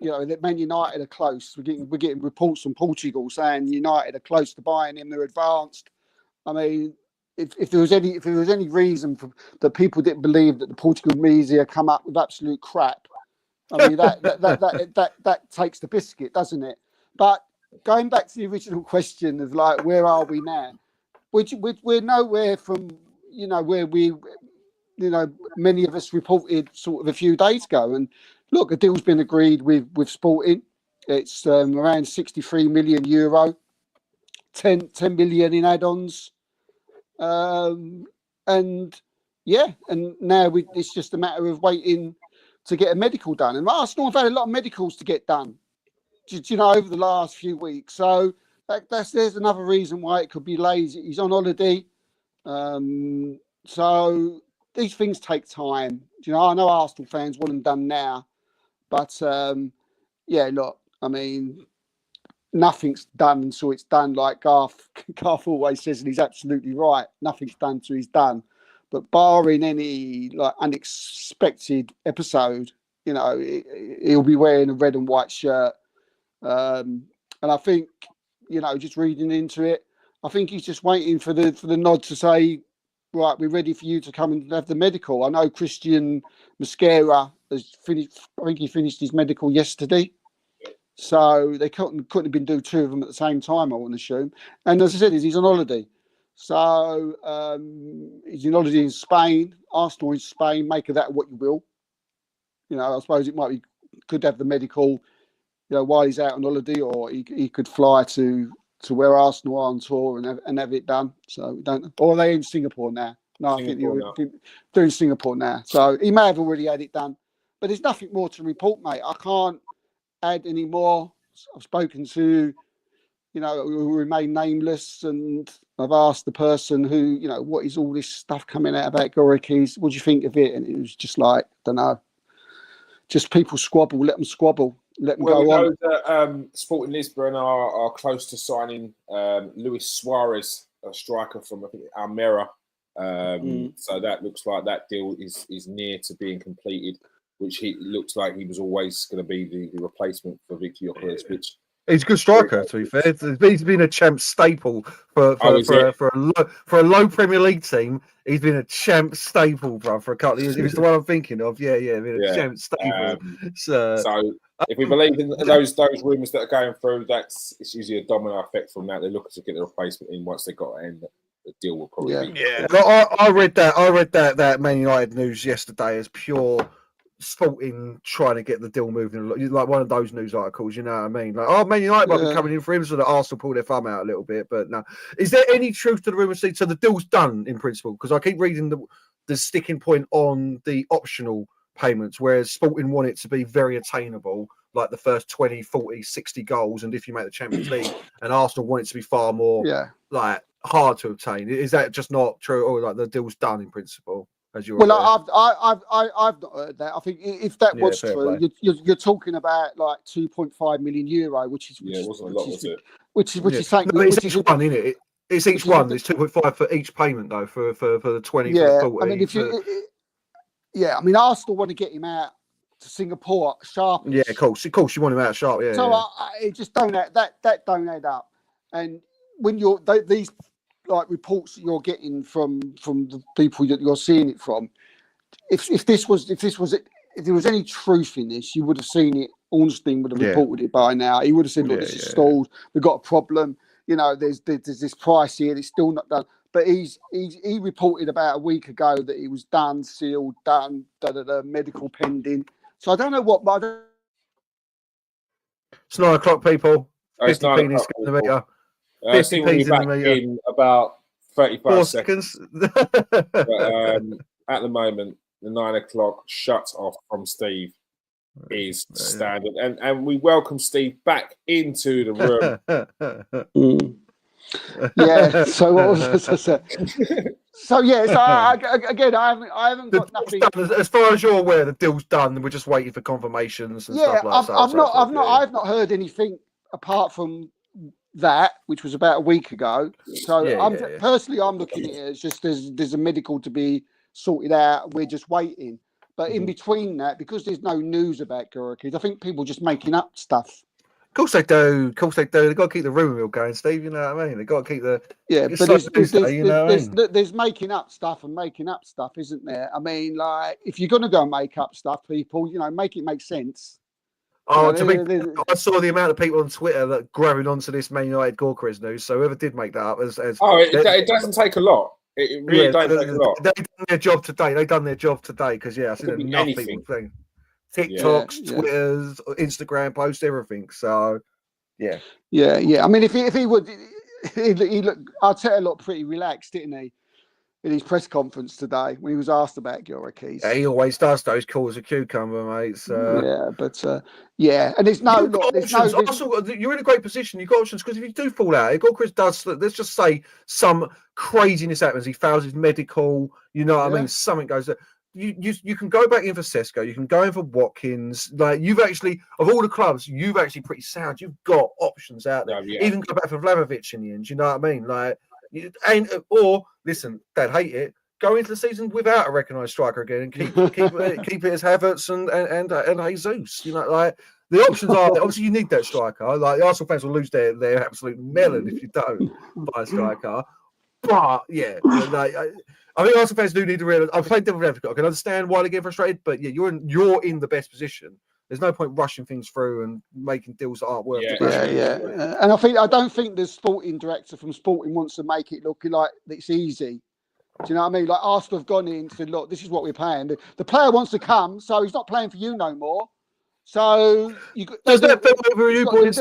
That Man United are close. We're getting reports from Portugal saying United are close to buying him. They're advanced. I mean, if there was any reason that people didn't believe that the Portugal media come up with absolute crap, I mean that takes the biscuit, doesn't it? But going back to the original question of where are we now? We're nowhere from where we many of us reported sort of a few days ago. And look, a deal's been agreed with Sporting. It's around €63 million, 10 million in add-ons. And now it's just a matter of waiting to get a medical done. And Arsenal have had a lot of medicals to get done, over the last few weeks. So there's another reason why it could be lazy. He's on holiday. So these things take time. I know Arsenal fans want them done now, but look, I mean, nothing's done until it's done. Like Garth always says, and he's absolutely right. Nothing's done till he's done. But barring any unexpected episode, he'll be wearing a red and white shirt. And I think, just reading into it, I think he's just waiting for the nod to say, right, we're ready for you to come and have the medical. I know Christian Mosquera has finished. I think he finished his medical yesterday. So they couldn't have been doing two of them at the same time, I wouldn't assume. And as I said, he's on holiday. So he's on holiday in Spain, Arsenal in Spain, make of that what you will. You know, I suppose it might be, could have the medical, you know, while he's out on holiday, or he could fly to where Arsenal are on tour and have it done. So we don't, or are they in Singapore now? No, Singapore I think they're in Singapore now. So he may have already had it done. But there's nothing more to report, mate. I can't add any more. I've spoken to, you know, who remain nameless, and I've asked the person who, you know, what is all this stuff coming out about Gorikis? What do you think of it? And it was just like, don't know, just people squabble, let them squabble, let them go we on. know that Sporting Lisbon are close to signing Luis Suarez, a striker from, I think, Almera. So that looks like that deal is near to being completed, which he looks like he was always going to be the replacement for Victor Gyökeres, which he's a good striker, to be fair. He's been a champ staple for a low Premier League team. He's been a champ staple, bro, for a couple of years. If it's the one I'm thinking of, been a champ staple. So if we believe in those rumours that are going through, it's usually a domino effect from that. They're looking to get the replacement in once they've got to end. The deal will probably be. Yeah. I read that Man United news yesterday as pure Sporting trying to get the deal moving, like one of those news articles, you know what I mean? Like, oh, Man United might be coming in for him, so that Arsenal pull their thumb out a little bit. But no, is there any truth to the rumour? So the deal's done in principle, because I keep reading the sticking point on the optional payments, whereas Sporting want it to be very attainable, like the first 20, 40, 60 goals, and if you make the Champions League, and Arsenal want it to be far more like hard to obtain. Is that just not true, or like the deal's done in principle? Well, I've not heard that. I think if that was true, you're talking about like 2.5 million euro, which is it wasn't a lot, was it? Which is saying, no, it's each one, isn't it? It's each one. It's 2.5 for each payment, though, for the 20. Yeah, for the 40, I mean, if you, I mean, Arsenal want to get him out to Singapore sharp. Yeah, of course, you want him out sharp. Yeah. So it just don't add that don't add up, and when these like reports that you're getting from the people that you're seeing it from, if there was any truth in this, you would have seen it. Ornstein would have reported it by now. He would have said, "Look, this is stalled. We've got a problem. You know, there's this price here. It's still not done." But he reported about a week ago that he was done, sealed, done, medical pending. So I don't know what. But it's 9 o'clock, people. It's 9 o'clock. In the meter. 50p's in the meter. In about 35 seconds. But, at the moment, the 9 o'clock shut off from Steve is standard, and we welcome Steve back into the room. Yeah. So what was I saying? So again, I haven't got nothing. As far as you're aware, the deal's done. We're just waiting for confirmations and stuff like that. I've not heard anything apart from that, which was about a week ago. So personally, I'm looking at it as just there's a medical to be sorted out. We're just waiting. But in between that, because there's no news about Gorikis, I think people just making up stuff. Of course they do. They've got to keep the rumour mill going, Steve. You know what I mean? They've got to keep the but there's making up stuff, isn't there? I mean, like, if you're going to go and make up stuff, people, you know, make it make sense. Oh, I saw the amount of people on Twitter that grabbing onto this Man United Gorikis news. So whoever did make that up, it doesn't take a lot. It really doesn't take a lot. They've done their job today. Because I see enough people saying TikToks, Twitters, Instagram posts, everything. So yeah. I mean, if he would, he looked. Arteta looked pretty relaxed, didn't he? In his press conference today, when he was asked about Gorikis. Yeah, he always does those calls a cucumber, mate. So. And there's no options. You're in a great position. You've got options, because if you do fall out, if Gorikis does, let's just say some craziness happens, he fails his medical, you know what I mean? Something goes. You can go back in for Sesko, you can go in for Watkins. Like, you've actually, of all the clubs, you've actually pretty sound. You've got options out there. Even go back for Vlahovic in the end. You know what I mean? Like. Or listen, they'd hate it. Go into the season without a recognised striker again and keep it as Havertz and Jesus. You know, like the options are obviously you need that striker. Like the Arsenal fans will lose their absolute melon if you don't buy a striker. But yeah, like I think Arsenal fans do need to realize. I'm playing devil's advocate. I can understand why they get frustrated, but yeah, you're in the best position. There's no point rushing things through and making deals that aren't worth it. Yeah. And I don't think the sporting director from Sporting wants to make it look like it's easy. Do you know what I mean? Like Arsenal have gone in and said, look, this is what we're paying. The player wants to come, so he's not playing for you no more. So does that feel over you, boys?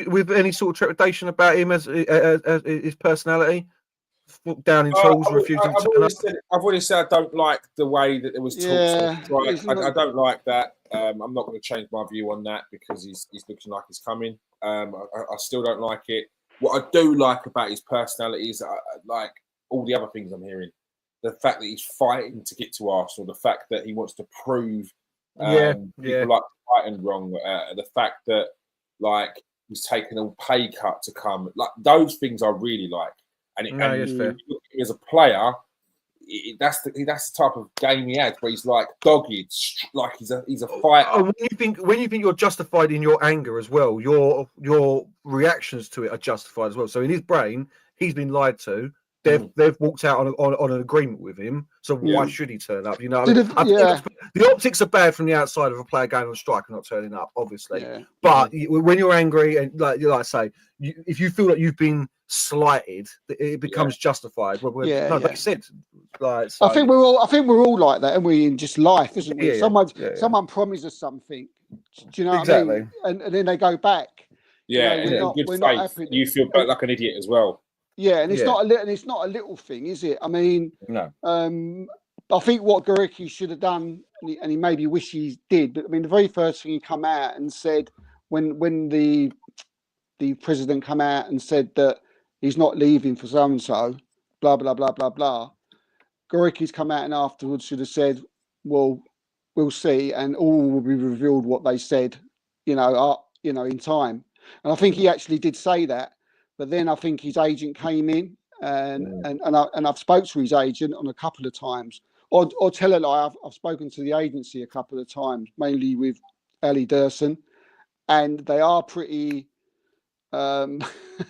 With any sort of trepidation about him as his personality? Down in tools, refusing to turn up. I've already said I don't like the way that there was talks. I don't like that. I'm not going to change my view on that because he's looking like he's coming. I still don't like it. What I do like about his personality is like all the other things I'm hearing. The fact that he's fighting to get to Arsenal, the fact that he wants to prove people like right and wrong, the fact that like he's taken a pay cut to come, like those things I really like. And as a player, that's the type of game he has, where he's like dogged, like he's a fighter. When you think you're justified in your anger as well, your reactions to it are justified as well. So in his brain, he's been lied to. They've walked out on an agreement with him. So why should he turn up? You know, the optics are bad from the outside of a player going on strike and not turning up, obviously. Yeah. But when you're angry and like I say, if you feel like you've been slighted, it becomes justified. Like you said, like so. I think we're all like that, and we in just life, isn't we? Someone promises us something. Do you know what I mean? And then they go back. Yeah, we're not happy. You feel like an idiot as well. Yeah, and it's not a little thing, is it? I mean, no. I think what Goricki should have done, and he maybe wish he did, but I mean, the very first thing he come out and said when the president come out and said that he's not leaving for so and so, blah blah blah blah blah. Goricki's come out and afterwards should have said, "Well, we'll see," and all will be revealed what they said, in time. And I think he actually did say that. But then I think his agent came in, and I've spoke to his agent on a couple of times, or tell a lie. I've spoken to the agency a couple of times, mainly with Ali Durson, and they are pretty. As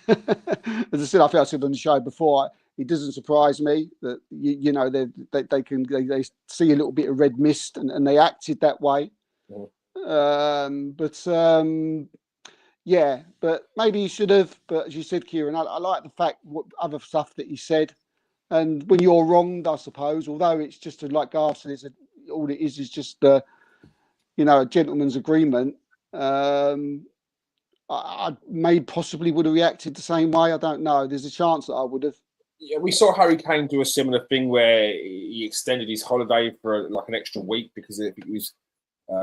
I said, I think I said on the show before, it doesn't surprise me that they see a little bit of red mist and they acted that way. Yeah, but maybe he should have. But as you said, Kieran, I like the fact what other stuff that he said. And when you're wronged, I suppose, although it's just like Garth said, all it is just a gentleman's agreement. I may possibly would have reacted the same way. I don't know. There's a chance that I would have. Yeah, we saw Harry Kane do a similar thing where he extended his holiday for like an extra week because it was.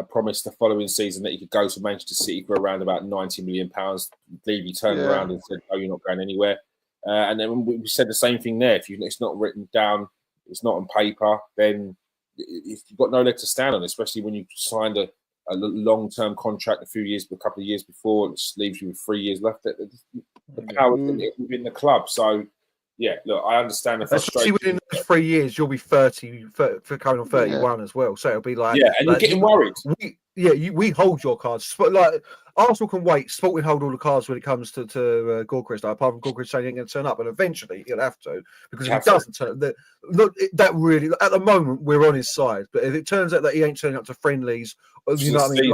Promised the following season that he could go to Manchester City for around about £90 million. He turned around and said, "No, you're not going anywhere." And then we said the same thing there. If it's not written down, it's not on paper, then you've got no leg to stand on. Especially when you signed a long-term contract a couple of years before, it leaves you with 3 years left. The power within the club. So. Yeah, look, I understand the frustration. Within those 3 years, you'll be 30 for coming on 31 as well. So it'll be like, and you're getting worried. We hold your cards. But like Arsenal can wait. Sporting hold all the cards when it comes to Gorkridge. Like, apart from Gorkridge saying he ain't going to turn up, and eventually he'll have to because if he doesn't turn, that really at the moment we're on his side. But if it turns out that he ain't turning up to friendlies, you know what I mean?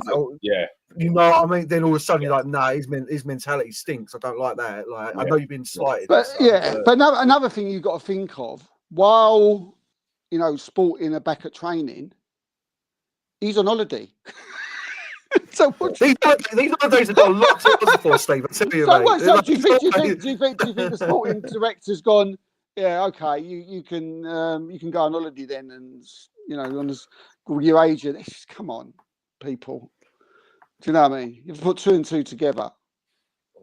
You know what I mean? Then all of a sudden you're like, nah, his mentality stinks. I don't like that. Like I know you've been slighted. But another thing you've got to think of while Sporting are back at training, he's on holiday. So these holidays have got a lot to answer for, Steve. I tell you, mate. So do you think the Sporting director's gone? Yeah, okay. You can go on holiday then, and on this with your agent. Come on, people. Do you know what I mean? You've put two and two together.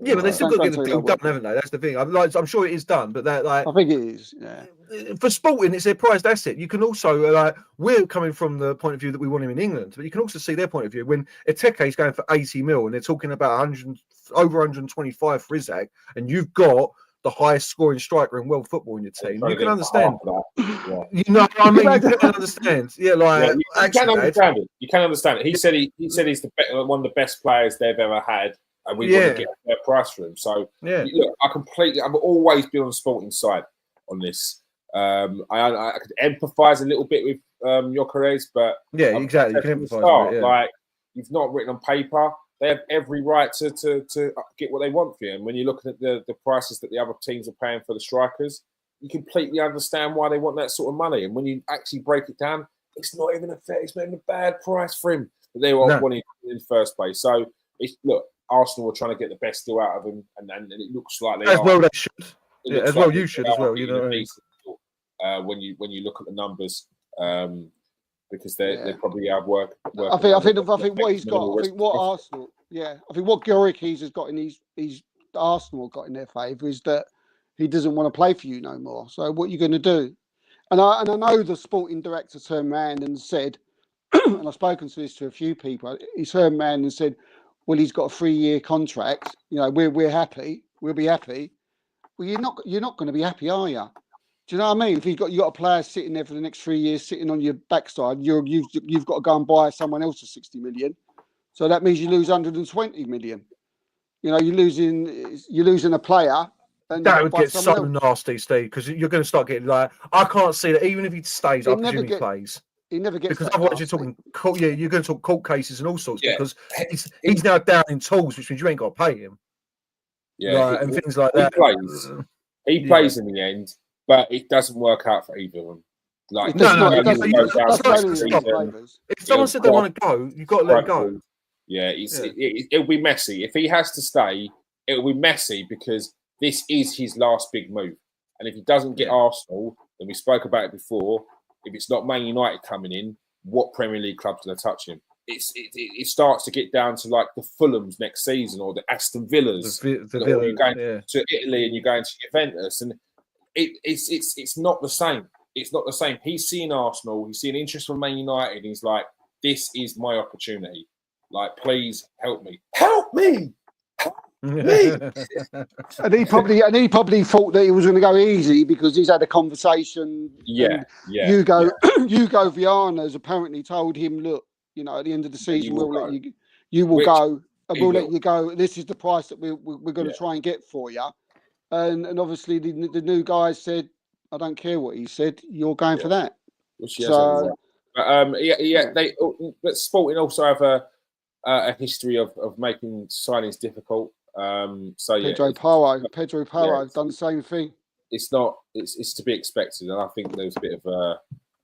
Yeah, but they still got to get the deal done, haven't they? That's the thing. I'm sure it is done, but I think it is. Yeah. For Sporting, it's their prized asset. You can also we're coming from the point of view that we want him in England, but you can also see their point of view when Eteke is going for 80 mil and they're talking about over 125 for Isaac, and you've got the highest scoring striker in world football in your team, you can understand. Yeah. You know what I mean? You can understand. Yeah, like you can understand it. You can understand it. He said he's one of the best players they've ever had, and we want to get a fair price for him. So look, I've always been on the sporting side on this. I could empathise a little bit with Gyökeres, but exactly. You can empathise with it. Like, you've not written on paper. They have every right to get what they want for you. And when you're looking at the prices that the other teams are paying for the strikers, you completely understand why they want that sort of money. And when you actually break it down, it's not even a bad price for him that they were wanting in the first place. So Arsenal were trying to get the best deal out of him, and it looks like they as are. well they should. Yeah, as well you should as well. You know, when you look at the numbers. Because they probably have work. I think what he's got. I think what Arsenal. Yeah, I think what Gyökeres has got in his Arsenal got in their favour is that he doesn't want to play for you no more. So what are you going to do? And I know the sporting director turned around and said, and I've spoken to this to a few people. He turned around and said, "Well, he's got a 3-year contract. You know, we're happy. We'll be happy." Well, you're not going to be happy, are you? Do you know what I mean? If you got a player sitting there for the next 3 years, sitting on your backside, you've got to go and buy someone else for 60 million. So that means you lose 120 million. You know, you're losing a player. And that would get so nasty, Steve, because you're going to start getting like, I can't see that even if he stays, I presume he plays. He never gets because otherwise you're talking you're going to talk court cases and all sorts because he's now down in tools, which means you ain't got to pay him. Yeah, and things like that. He plays in the end. But it doesn't work out for either of them. Like, if someone said they want to go, you've got to let go. Yeah, it'll be messy. If he has to stay, it'll be messy because this is his last big move. And if he doesn't get Arsenal, then we spoke about it before, if it's not Man United coming in, what Premier League club's going to touch him? It starts to get down to like the Fulhams next season or the Aston Villas. You're going to Italy and you're going to Juventus. And it's not the same. It's not the same. He's seen Arsenal. He's seen interest from Man United. He's like, this is my opportunity. Like, please help me. Help me. Help me. and he probably thought that he was going to go easy because he's had a conversation. Hugo Viana has apparently told him, look, you know, at the end of the season, we'll let you will go. And we'll let you go. This is the price that we're going to try and get for you. And obviously the new guy said, I don't care what he said, you're going for that. But Sporting also have a history of making signings difficult. Pedro Porro done the same thing. It's to be expected, and I think there's a bit of a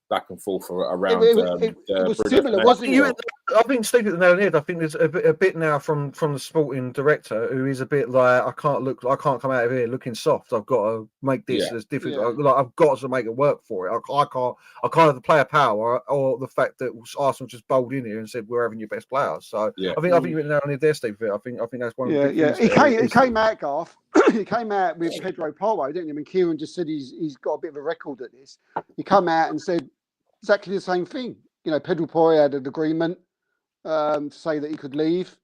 back and forth around. It was similar, wasn't it? I think Steve at the nail on the head. I think there's a bit now from the sporting director who is a bit like, I can't come out of here looking soft. I've got to make this as difficult. Like, I've got to make it work for it. I can't have the player power or the fact that Arsenal just bowled in here and said we're having your best players. So I think you're the nail on the head there, Steve. I think that's one of the big things. He came out, Garth. He came out with Pedro Porro, didn't he? I mean, Kieran just said he's got a bit of a record at this. He came out and said exactly the same thing. You know, Pedro Porro had an agreement to say that he could leave.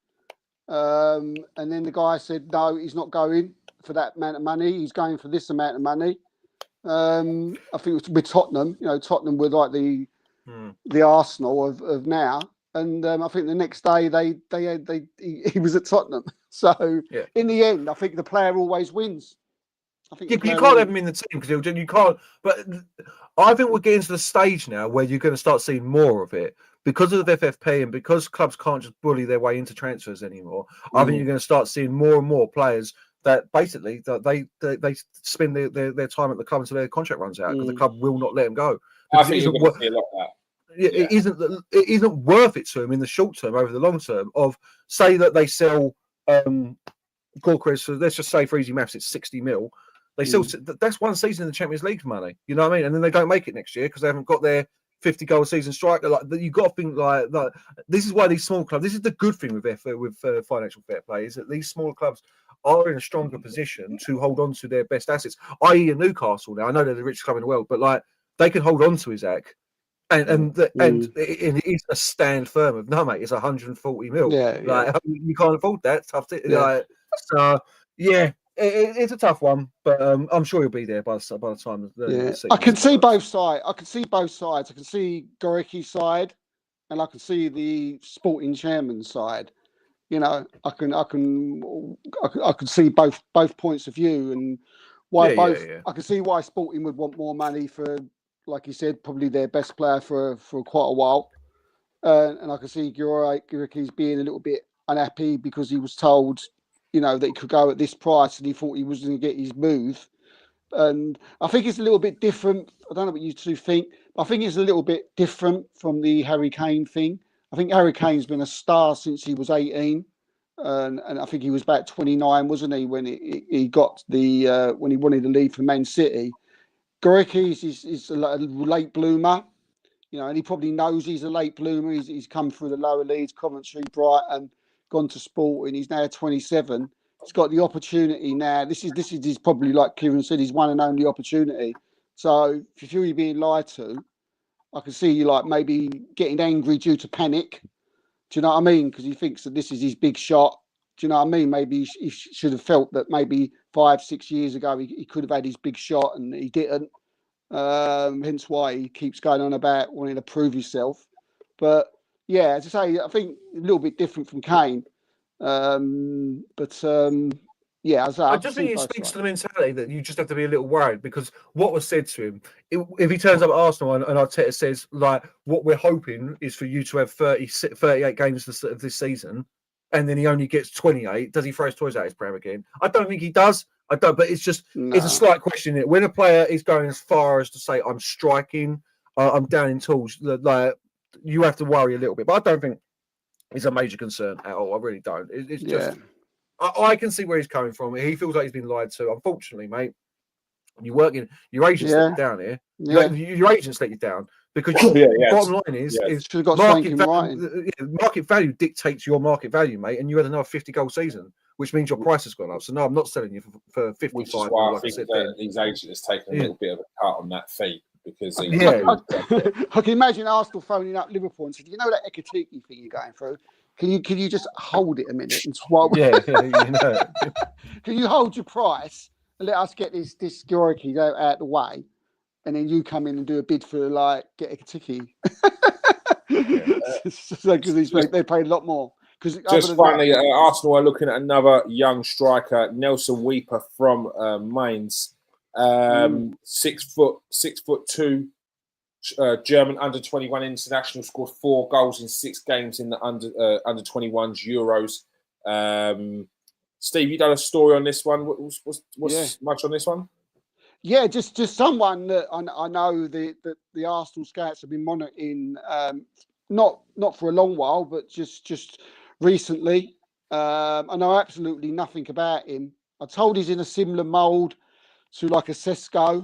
And then the guy said, no, he's not going for that amount of money. He's going for this amount of money. I think it was with Tottenham. You know, Tottenham were like the Arsenal of now. And I think the next day he was at Tottenham. So in the end, I think the player always wins. You can't have him in the team because you can't. But I think we're getting to the stage now where you're going to start seeing more of it because of the FFP and because clubs can't just bully their way into transfers anymore. I think you're going to start seeing more and more players that basically they spend their time at the club until their contract runs out because the club will not let them go. I think you're going to see a lot of that. It isn't worth it to them in the short term over the long term. Of say that they sell Gyökeres, so let's just say for easy maths, it's 60 mil. They still that's one season in the Champions League money, you know what I mean? And then they don't make it next year because they haven't got their 50 goal season striker. Like you've got to think like this is why these small clubs. This is the good thing with financial fair play is that these smaller clubs are in a stronger position to hold on to their best assets. I.e., Newcastle now. I know they're the richest club in the world, but like they can hold on to his Zach. And it is a stand firm of no, mate. It's 140 mil. You can't afford that. Tough. it's a tough one, but I'm sure he'll be there by the time of the season. I can see both sides. I can see Gorecki's side, and I can see the sporting chairman's side. I can see both points of view, and why both. Yeah. I can see why Sporting would want more money for, like you said, probably their best player for quite a while, and I can see Gorecki's being a little bit unhappy because he was told, that he could go at this price, and he thought he was going to get his move. And I think it's a little bit different. I don't know what you two think, but I think it's a little bit different from the Harry Kane thing. I think Harry Kane's been a star since he was 18, and I think he was about 29, wasn't he, when he got when he wanted to leave for Man City. Gorecki is a late bloomer, and he probably knows he's a late bloomer. He's come through the lower leagues, Coventry, Brighton, gone to Sporting. He's now 27. He's got the opportunity now. This is his, probably, like Kieran said, his one and only opportunity. So if you feel you're being lied to, I can see you like maybe getting angry due to panic. Do you know what I mean? Because he thinks that this is his big shot. Do you know what I mean? Maybe he should have felt that maybe 5-6 years ago he could have had his big shot and he didn't. Hence why he keeps going on about wanting to prove himself. But yeah, as I say, I think a little bit different from Kane. Yeah, I just think it speaks to the mentality that you just have to be a little worried, because what was said to him, if he turns up at Arsenal and Arteta says, like, what we're hoping is for you to have 38 games this season, and then he only gets 28, does he throw his toys out his pram again? I don't think he does. I don't, but it's just, it's a slight question. When a player is going as far as to say, I'm striking, I'm down in tools, like, you have to worry a little bit. But I don't think it's a major concern at all. I really don't. It's just... I can see where he's coming from. He feels like he's been lied to. Unfortunately, mate, you work in your agents let you down here. Your agents let you down because bottom line is market value dictates your market value, mate. And you had another 50-goal season, which means your price has gone up. So no, I'm not selling you for 55. Which is why I think that these agents has taken a little bit of a cut on that fee. Because I can imagine Arsenal phoning up Liverpool and saying, that Ekatiki thing you're going through, can you just hold it a minute and swap? Can you hold your price and let us get this Gorecki out the way, and then you come in and do a bid for get Ekatiki? Because they paid a lot more. Just finally, Arsenal are looking at another young striker, Nelson Weeper from Mainz. 6'2", German under-21 international, scored 4 goals in 6 games in the under-21s Euros. Steve, you done a story on this one. What's much on this one? Yeah, just someone that I know the Arsenal scouts have been monitoring, not for a long while, but just recently. I know absolutely nothing about him. I told he's in a similar mould to like a Sesko.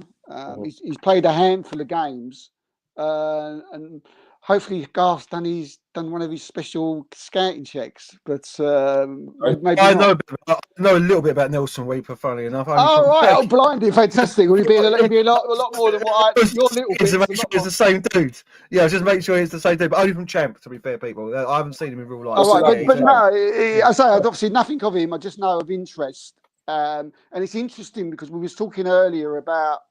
He's played a handful of games, and hopefully Garth's done one of his special scouting checks. But maybe I know a little bit about Nelson Weeper, funnily enough. Blinded, fantastic. Will he be a lot more than what your little bit? To make sure it's the same dude. Yeah, just make sure it's the same dude, but only from Champ. To be fair, people, I haven't seen him in real life. But no, I say I've obviously nothing of him. I just know of interest. And it's interesting because we was talking earlier about,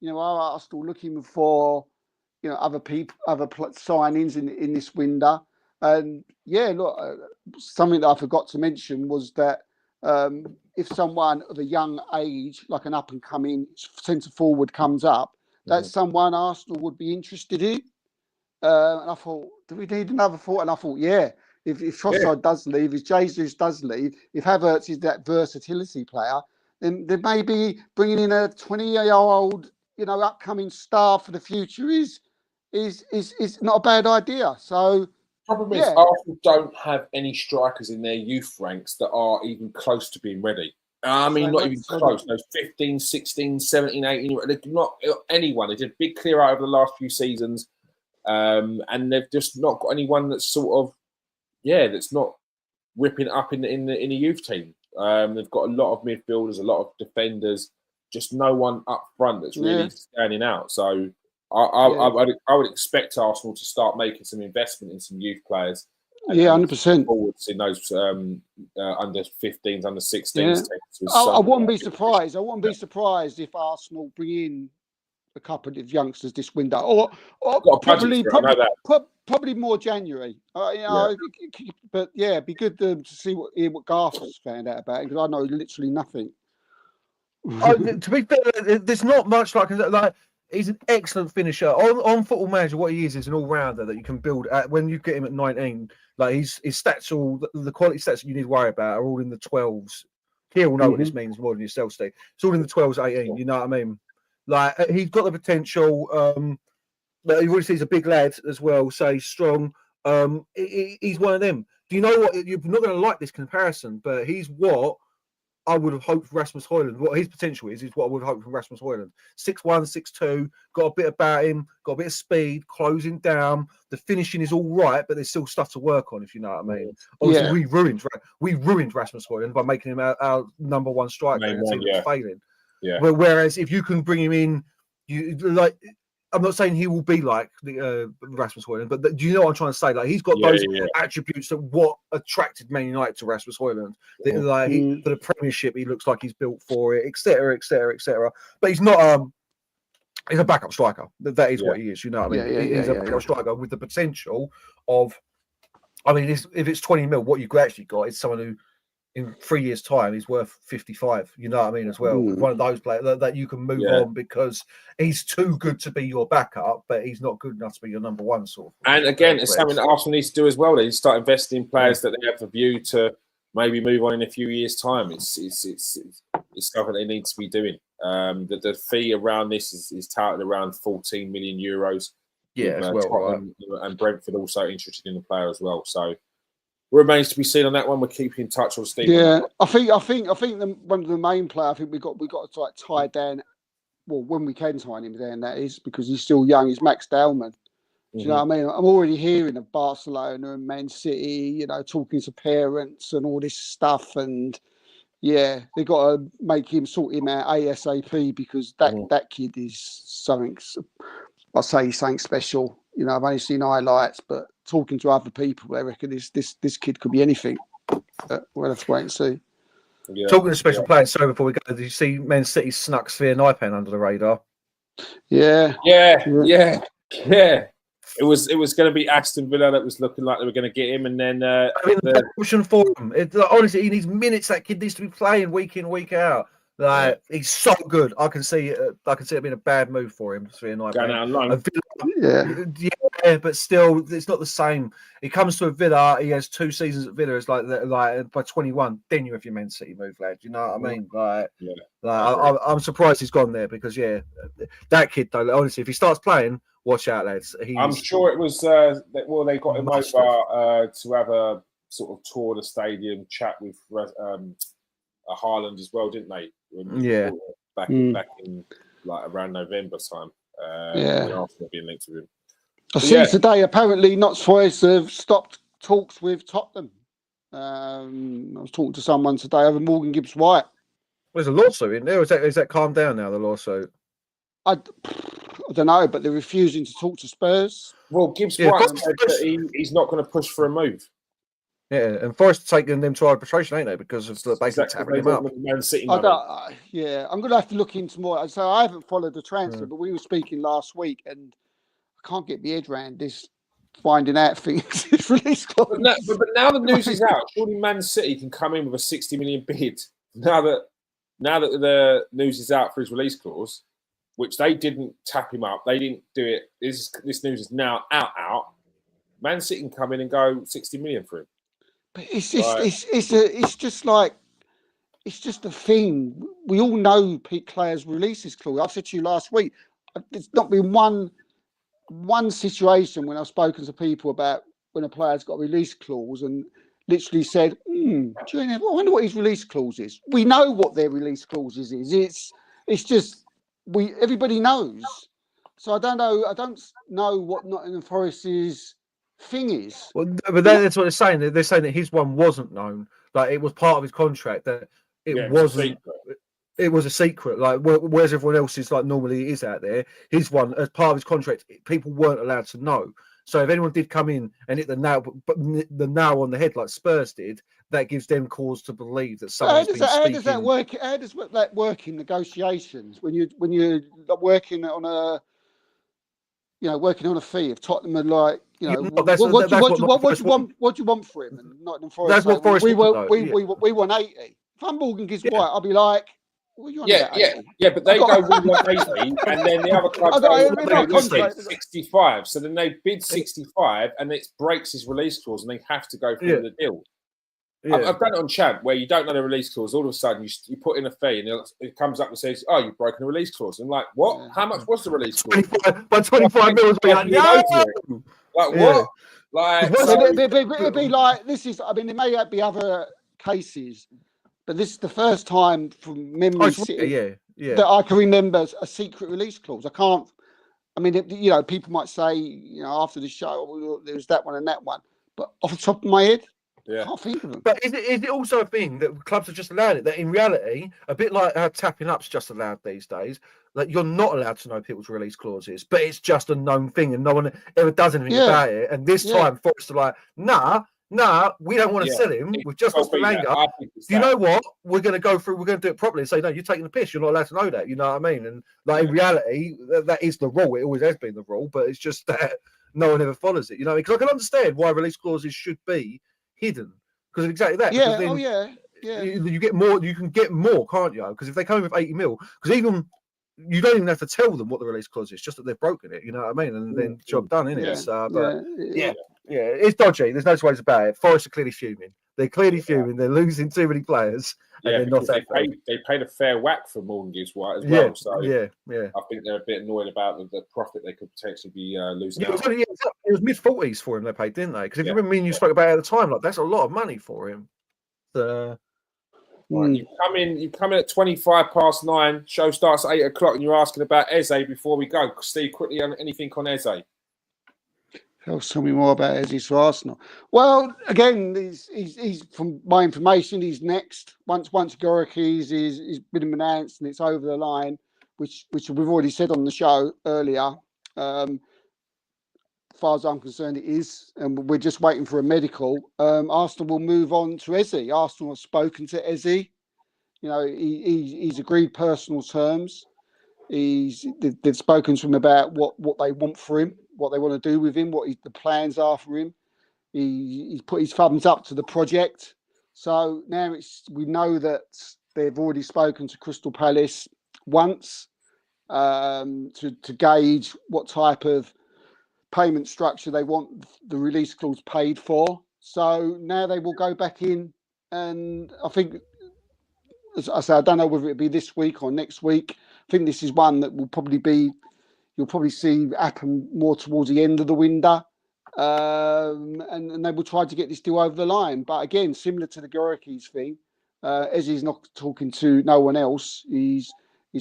are Arsenal looking for, other signings in this window. And something that I forgot to mention was that if someone of a young age, like an up and coming centre forward, comes up, that's someone Arsenal would be interested in. And I thought, do we need another thought? And I thought, If Trossard does leave, if Jesus does leave, if Havertz is that versatility player, then maybe bringing in a 20-year-old, upcoming star for the future is not a bad idea. So problem is Arsenal don't have any strikers in their youth ranks that are even close to being ready. I mean, not even close. Those 15, 16, 17, 18, they're not anyone. They did a big clear out over the last few seasons, and they've just not got anyone that's sort of that's not ripping up in the youth team. They've got a lot of midfielders, a lot of defenders, just no one up front that's really standing out. So I would expect Arsenal to start making some investment in some youth players. Yeah, 100%. Forwards in those under 15s, under 16s. Yeah. teams I wouldn't be surprised. I wouldn't be surprised if Arsenal bring in a couple of youngsters this window, or got a budget for it, I know that. probably more January. But yeah, it'd be good to see what Garth's found out about it, because I know literally nothing. To be fair, there's not much like he's an excellent finisher on Football Manager. What he is an all-rounder that you can build at when you get him at 19. Like his stats, all the quality stats that you need to worry about are all in the 12s. He'll know what this means more than yourself, Steve. It's all in the 12s, 18. You know what I mean? Like he's got the potential. But he obviously he's a big lad as well, so he's strong. He's one of them. Do you know what? You're not going to like this comparison, but he's what I would have hoped for Rasmus Højlund. What his potential is what I would have hoped from Rasmus Højlund. 6'1", 6'2", got a bit about him, got a bit of speed, closing down. The finishing is all right, but there's still stuff to work on, if you know what I mean. Obviously, we ruined Rasmus Højlund by making him our number one striker and failing. Yeah. But whereas if you can bring him in, I'm not saying he will be like the Rasmus Højlund, but do you know what I'm trying to say? Like he's got those attributes that what attracted Man United to Rasmus Højlund. For the Premiership, he looks like he's built for it, etc., etc., etc. But he's not. He's a backup striker. That is what he is. You know what I mean? He's a backup striker with the potential of. I mean, if it's 20 mil, what you've actually got is someone who, in 3 years' time, he's worth 55. You know what I mean? As well, one of those players that you can move on because he's too good to be your backup, but he's not good enough to be your number one sort of. And again, it's something that Arsenal needs to do as well. They need to start investing in players that they have the view to maybe move on in a few years' time. It's something they need to be doing. The fee around this is touted around 14 million euros. Yeah, as well. And Brentford also interested in the player as well. So. Remains to be seen on that one. We're keeping in touch with Steve. Yeah, I think one of the main player. I think we got to like tie down. Well, when we can tie him down, that is because he's still young. He's Max Dellman. Do you know what I mean? I'm already hearing of Barcelona and Man City. Talking to parents and all this stuff. And yeah, they got to sort him out ASAP because that kid is something. I say he's something special. I've only seen highlights, but talking to other people, they reckon this kid could be anything. But we'll have to wait and see. Yeah. Talking to special players, sorry, before we go, did you see Man City snuck Sphere Naipan under the radar? Yeah. It was going to be Aston Villa that was looking like they were going to get him, and then the option for him. Honestly, he needs minutes. That kid needs to be playing week in, week out. He's so good. I can see it being a bad move for him. Yeah, but still, it's not the same. He comes to a Villa. He has 2 seasons at Villa. It's like by 21, then you have your Man City move, lad. You know what I mean? I'm surprised he's gone there because that kid though. Honestly, if he starts playing, watch out, lads. I'm sure it was. They got him over to have a sort of tour the stadium, chat with Haaland as well, didn't they? Back in like around November time. Arsenal being linked with him. I see today apparently Notts Forest have stopped talks with Tottenham. I was talking to someone today over Morgan Gibbs White. There's a lawsuit in there. Is that calmed down now? The lawsuit. I don't know, but they're refusing to talk to Spurs. Well, Gibbs White said that he's not going to push for a move. Yeah, and Forest taking them to arbitration, ain't they? Because of the basically tapping them up. Man City I'm going to have to look into more. So I haven't followed the transfer, but we were speaking last week, and I can't get my head around this finding out things. It's release clause. But now the news is out. Surely Man City can come in with a 60 million bid. Now that the news is out for his release clause, which they didn't tap him up, they didn't do it. This news is now out. Man City can come in and go 60 million for him. But it's just a thing. We all know Pete Clare's releases clause. I said to you last week, there's not been one situation when I've spoken to people about when a player's got a release clause and literally said, I wonder what his release clause is. We know what their release clauses is. It's just everybody knows. So I don't know what Nottingham Forest's thing is. Well, but that's what they're saying. They're saying that his one wasn't known. Like it was part of his contract that it wasn't. It was a secret. Like whereas everyone else's like normally is out there, his one as part of his contract, people weren't allowed to know. So if anyone did come in and hit the nail, but the nail on the head like Spurs did, that gives them cause to believe that someone's been speaking. How does that work? How does that work in negotiations when you're working on a working on a fee? If Tottenham are like, what do you want for him? And Nottingham Forest, that's what Forest we want 80. If Van Morgan gives White, I'll be like, what are you on about 80? Yeah, but they go, we want 80, and then the other club goes, 65. So then they bid 65, and it breaks his release clause, and they have to go through the deal. Yeah. I've done it on Champ, where you don't know the release clause. All of a sudden, you put in a fee, and it comes up and says, "Oh, you've broken the release clause." I'm like, "What? Yeah. How much was the release clause?" By 25 million. Like what? Like it'd be like this is. I mean, there may be other cases, but this is the first time from memory that I can remember a secret release clause. I can't. I mean, people might say, after the show, there was that one and that one, but off the top of my head. Yeah. I can't think of them. But is it also a thing that clubs have just allowed it? That in reality, a bit like how tapping up's just allowed these days, like you're not allowed to know people's release clauses, but it's just a known thing and no one ever does anything about it. And this time, Forest are like, nah, we don't want to sell him. We've just lost the Langer. You know what? We're going to do it properly and say, no, you're taking the piss. You're not allowed to know that. You know what I mean? And like in reality, that is the rule. It always has been the rule, but it's just that no one ever follows it. Because I can understand why release clauses should be hidden because of exactly that. You get more. You can get more, can't you? Because if they come in with 80 mil, because even you don't even have to tell them what the release clause is, just that they've broken it. You know what I mean? And then job done, innit? It's dodgy. There's no two ways about it. Forest are clearly fuming. They're clearly fuming. They're losing too many players. Yeah, because they paid a fair whack for Morgan Gibbs White as well. So I think they're a bit annoyed about the profit they could potentially be losing. It was mid-40s for him they paid, didn't they? Because if you remember you spoke about it at the time, like that's a lot of money for him. Right, you come in at 9:25. Show starts at 8:00, and you're asking about Eze before we go. Steve, quickly on anything on Eze. Tell me more about Eze for Arsenal. Well, again, he's from my information, he's next. Once Gorikis is been announced and it's over the line, which we've already said on the show earlier. As far as I'm concerned, it is, and we're just waiting for a medical. Arsenal will move on to Eze. Arsenal have spoken to Eze. He's agreed personal terms. They've spoken to him about what they want for him, what they want to do with him, what the plans are for him. He's put his thumbs up to the project. So now we know that they've already spoken to Crystal Palace once to gauge what type of payment structure they want the release clause paid for. So now they will go back in, and I think, as I say, I don't know whether it'll be this week or next week. I think this is one that will probably you'll probably see happen more towards the end of the window, and they will try to get this deal over the line. But again, similar to the Gorikis thing, as he's not talking to no one else, he's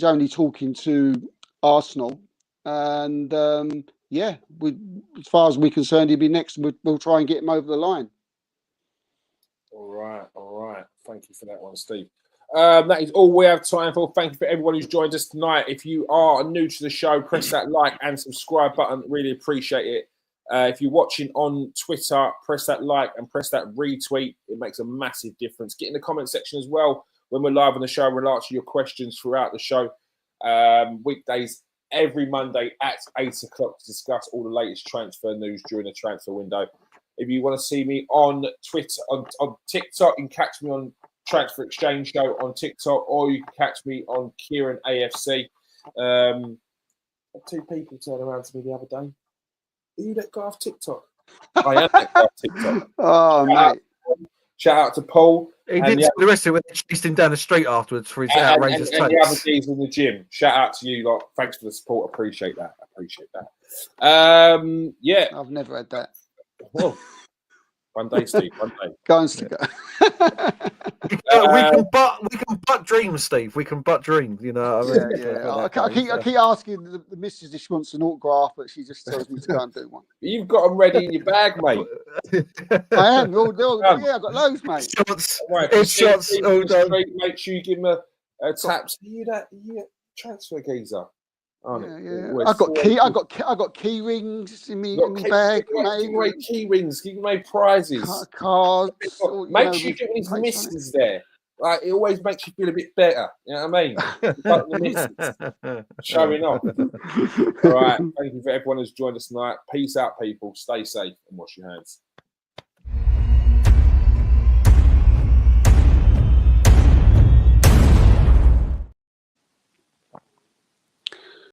only talking to Arsenal, and as far as we're concerned, he'll be next. We'll try and get him over the line. All right. Thank you for that one, Steve. That is all we have time for. Thank you for everyone who's joined us tonight. If you are new to the show, press that like and subscribe button. Really appreciate it. If you're watching on Twitter, press that like and press that retweet. It makes a massive difference. Get in the comment section as well. When we're live on the show, we'll answer your questions throughout the show. Weekdays every Monday at 8:00 to discuss all the latest transfer news during the transfer window. If you want to see me on Twitter, on TikTok, you can catch me on Transfer Exchange Show on TikTok, or you can catch me on Kieran AFC. Two people turned around to me the other day. Are you that guy off TikTok? I am that guy off TikTok. Mate. Shout out to Paul. He did the rest of it. Chased him down the street afterwards for his outrageous takes. And the other guys in the gym. Shout out to you lot. Thanks for the support. Appreciate that. I've never had that. Well, one day, Steve. One day. Go on, Steve. We can but dream, Steve. We can but dream. You know. I keep asking the missus if she wants an autograph, but she just tells me to go and do one. You've got them ready in your bag, mate. I am. I've got loads, mate. Shots. Make sure you give them a tap. Are you that transfer geezer? aren't Yeah, it? yeah. Always I got key rings in you got me bag, give away mate. key rings, give away prizes. Cards, or, Make sure you with do it when his plates on it. missus there. Like it always makes you feel a bit better. You know what I mean? Like the missus showing off. All right. Thank you for everyone who's joined us tonight. Peace out, people. Stay safe and wash your hands.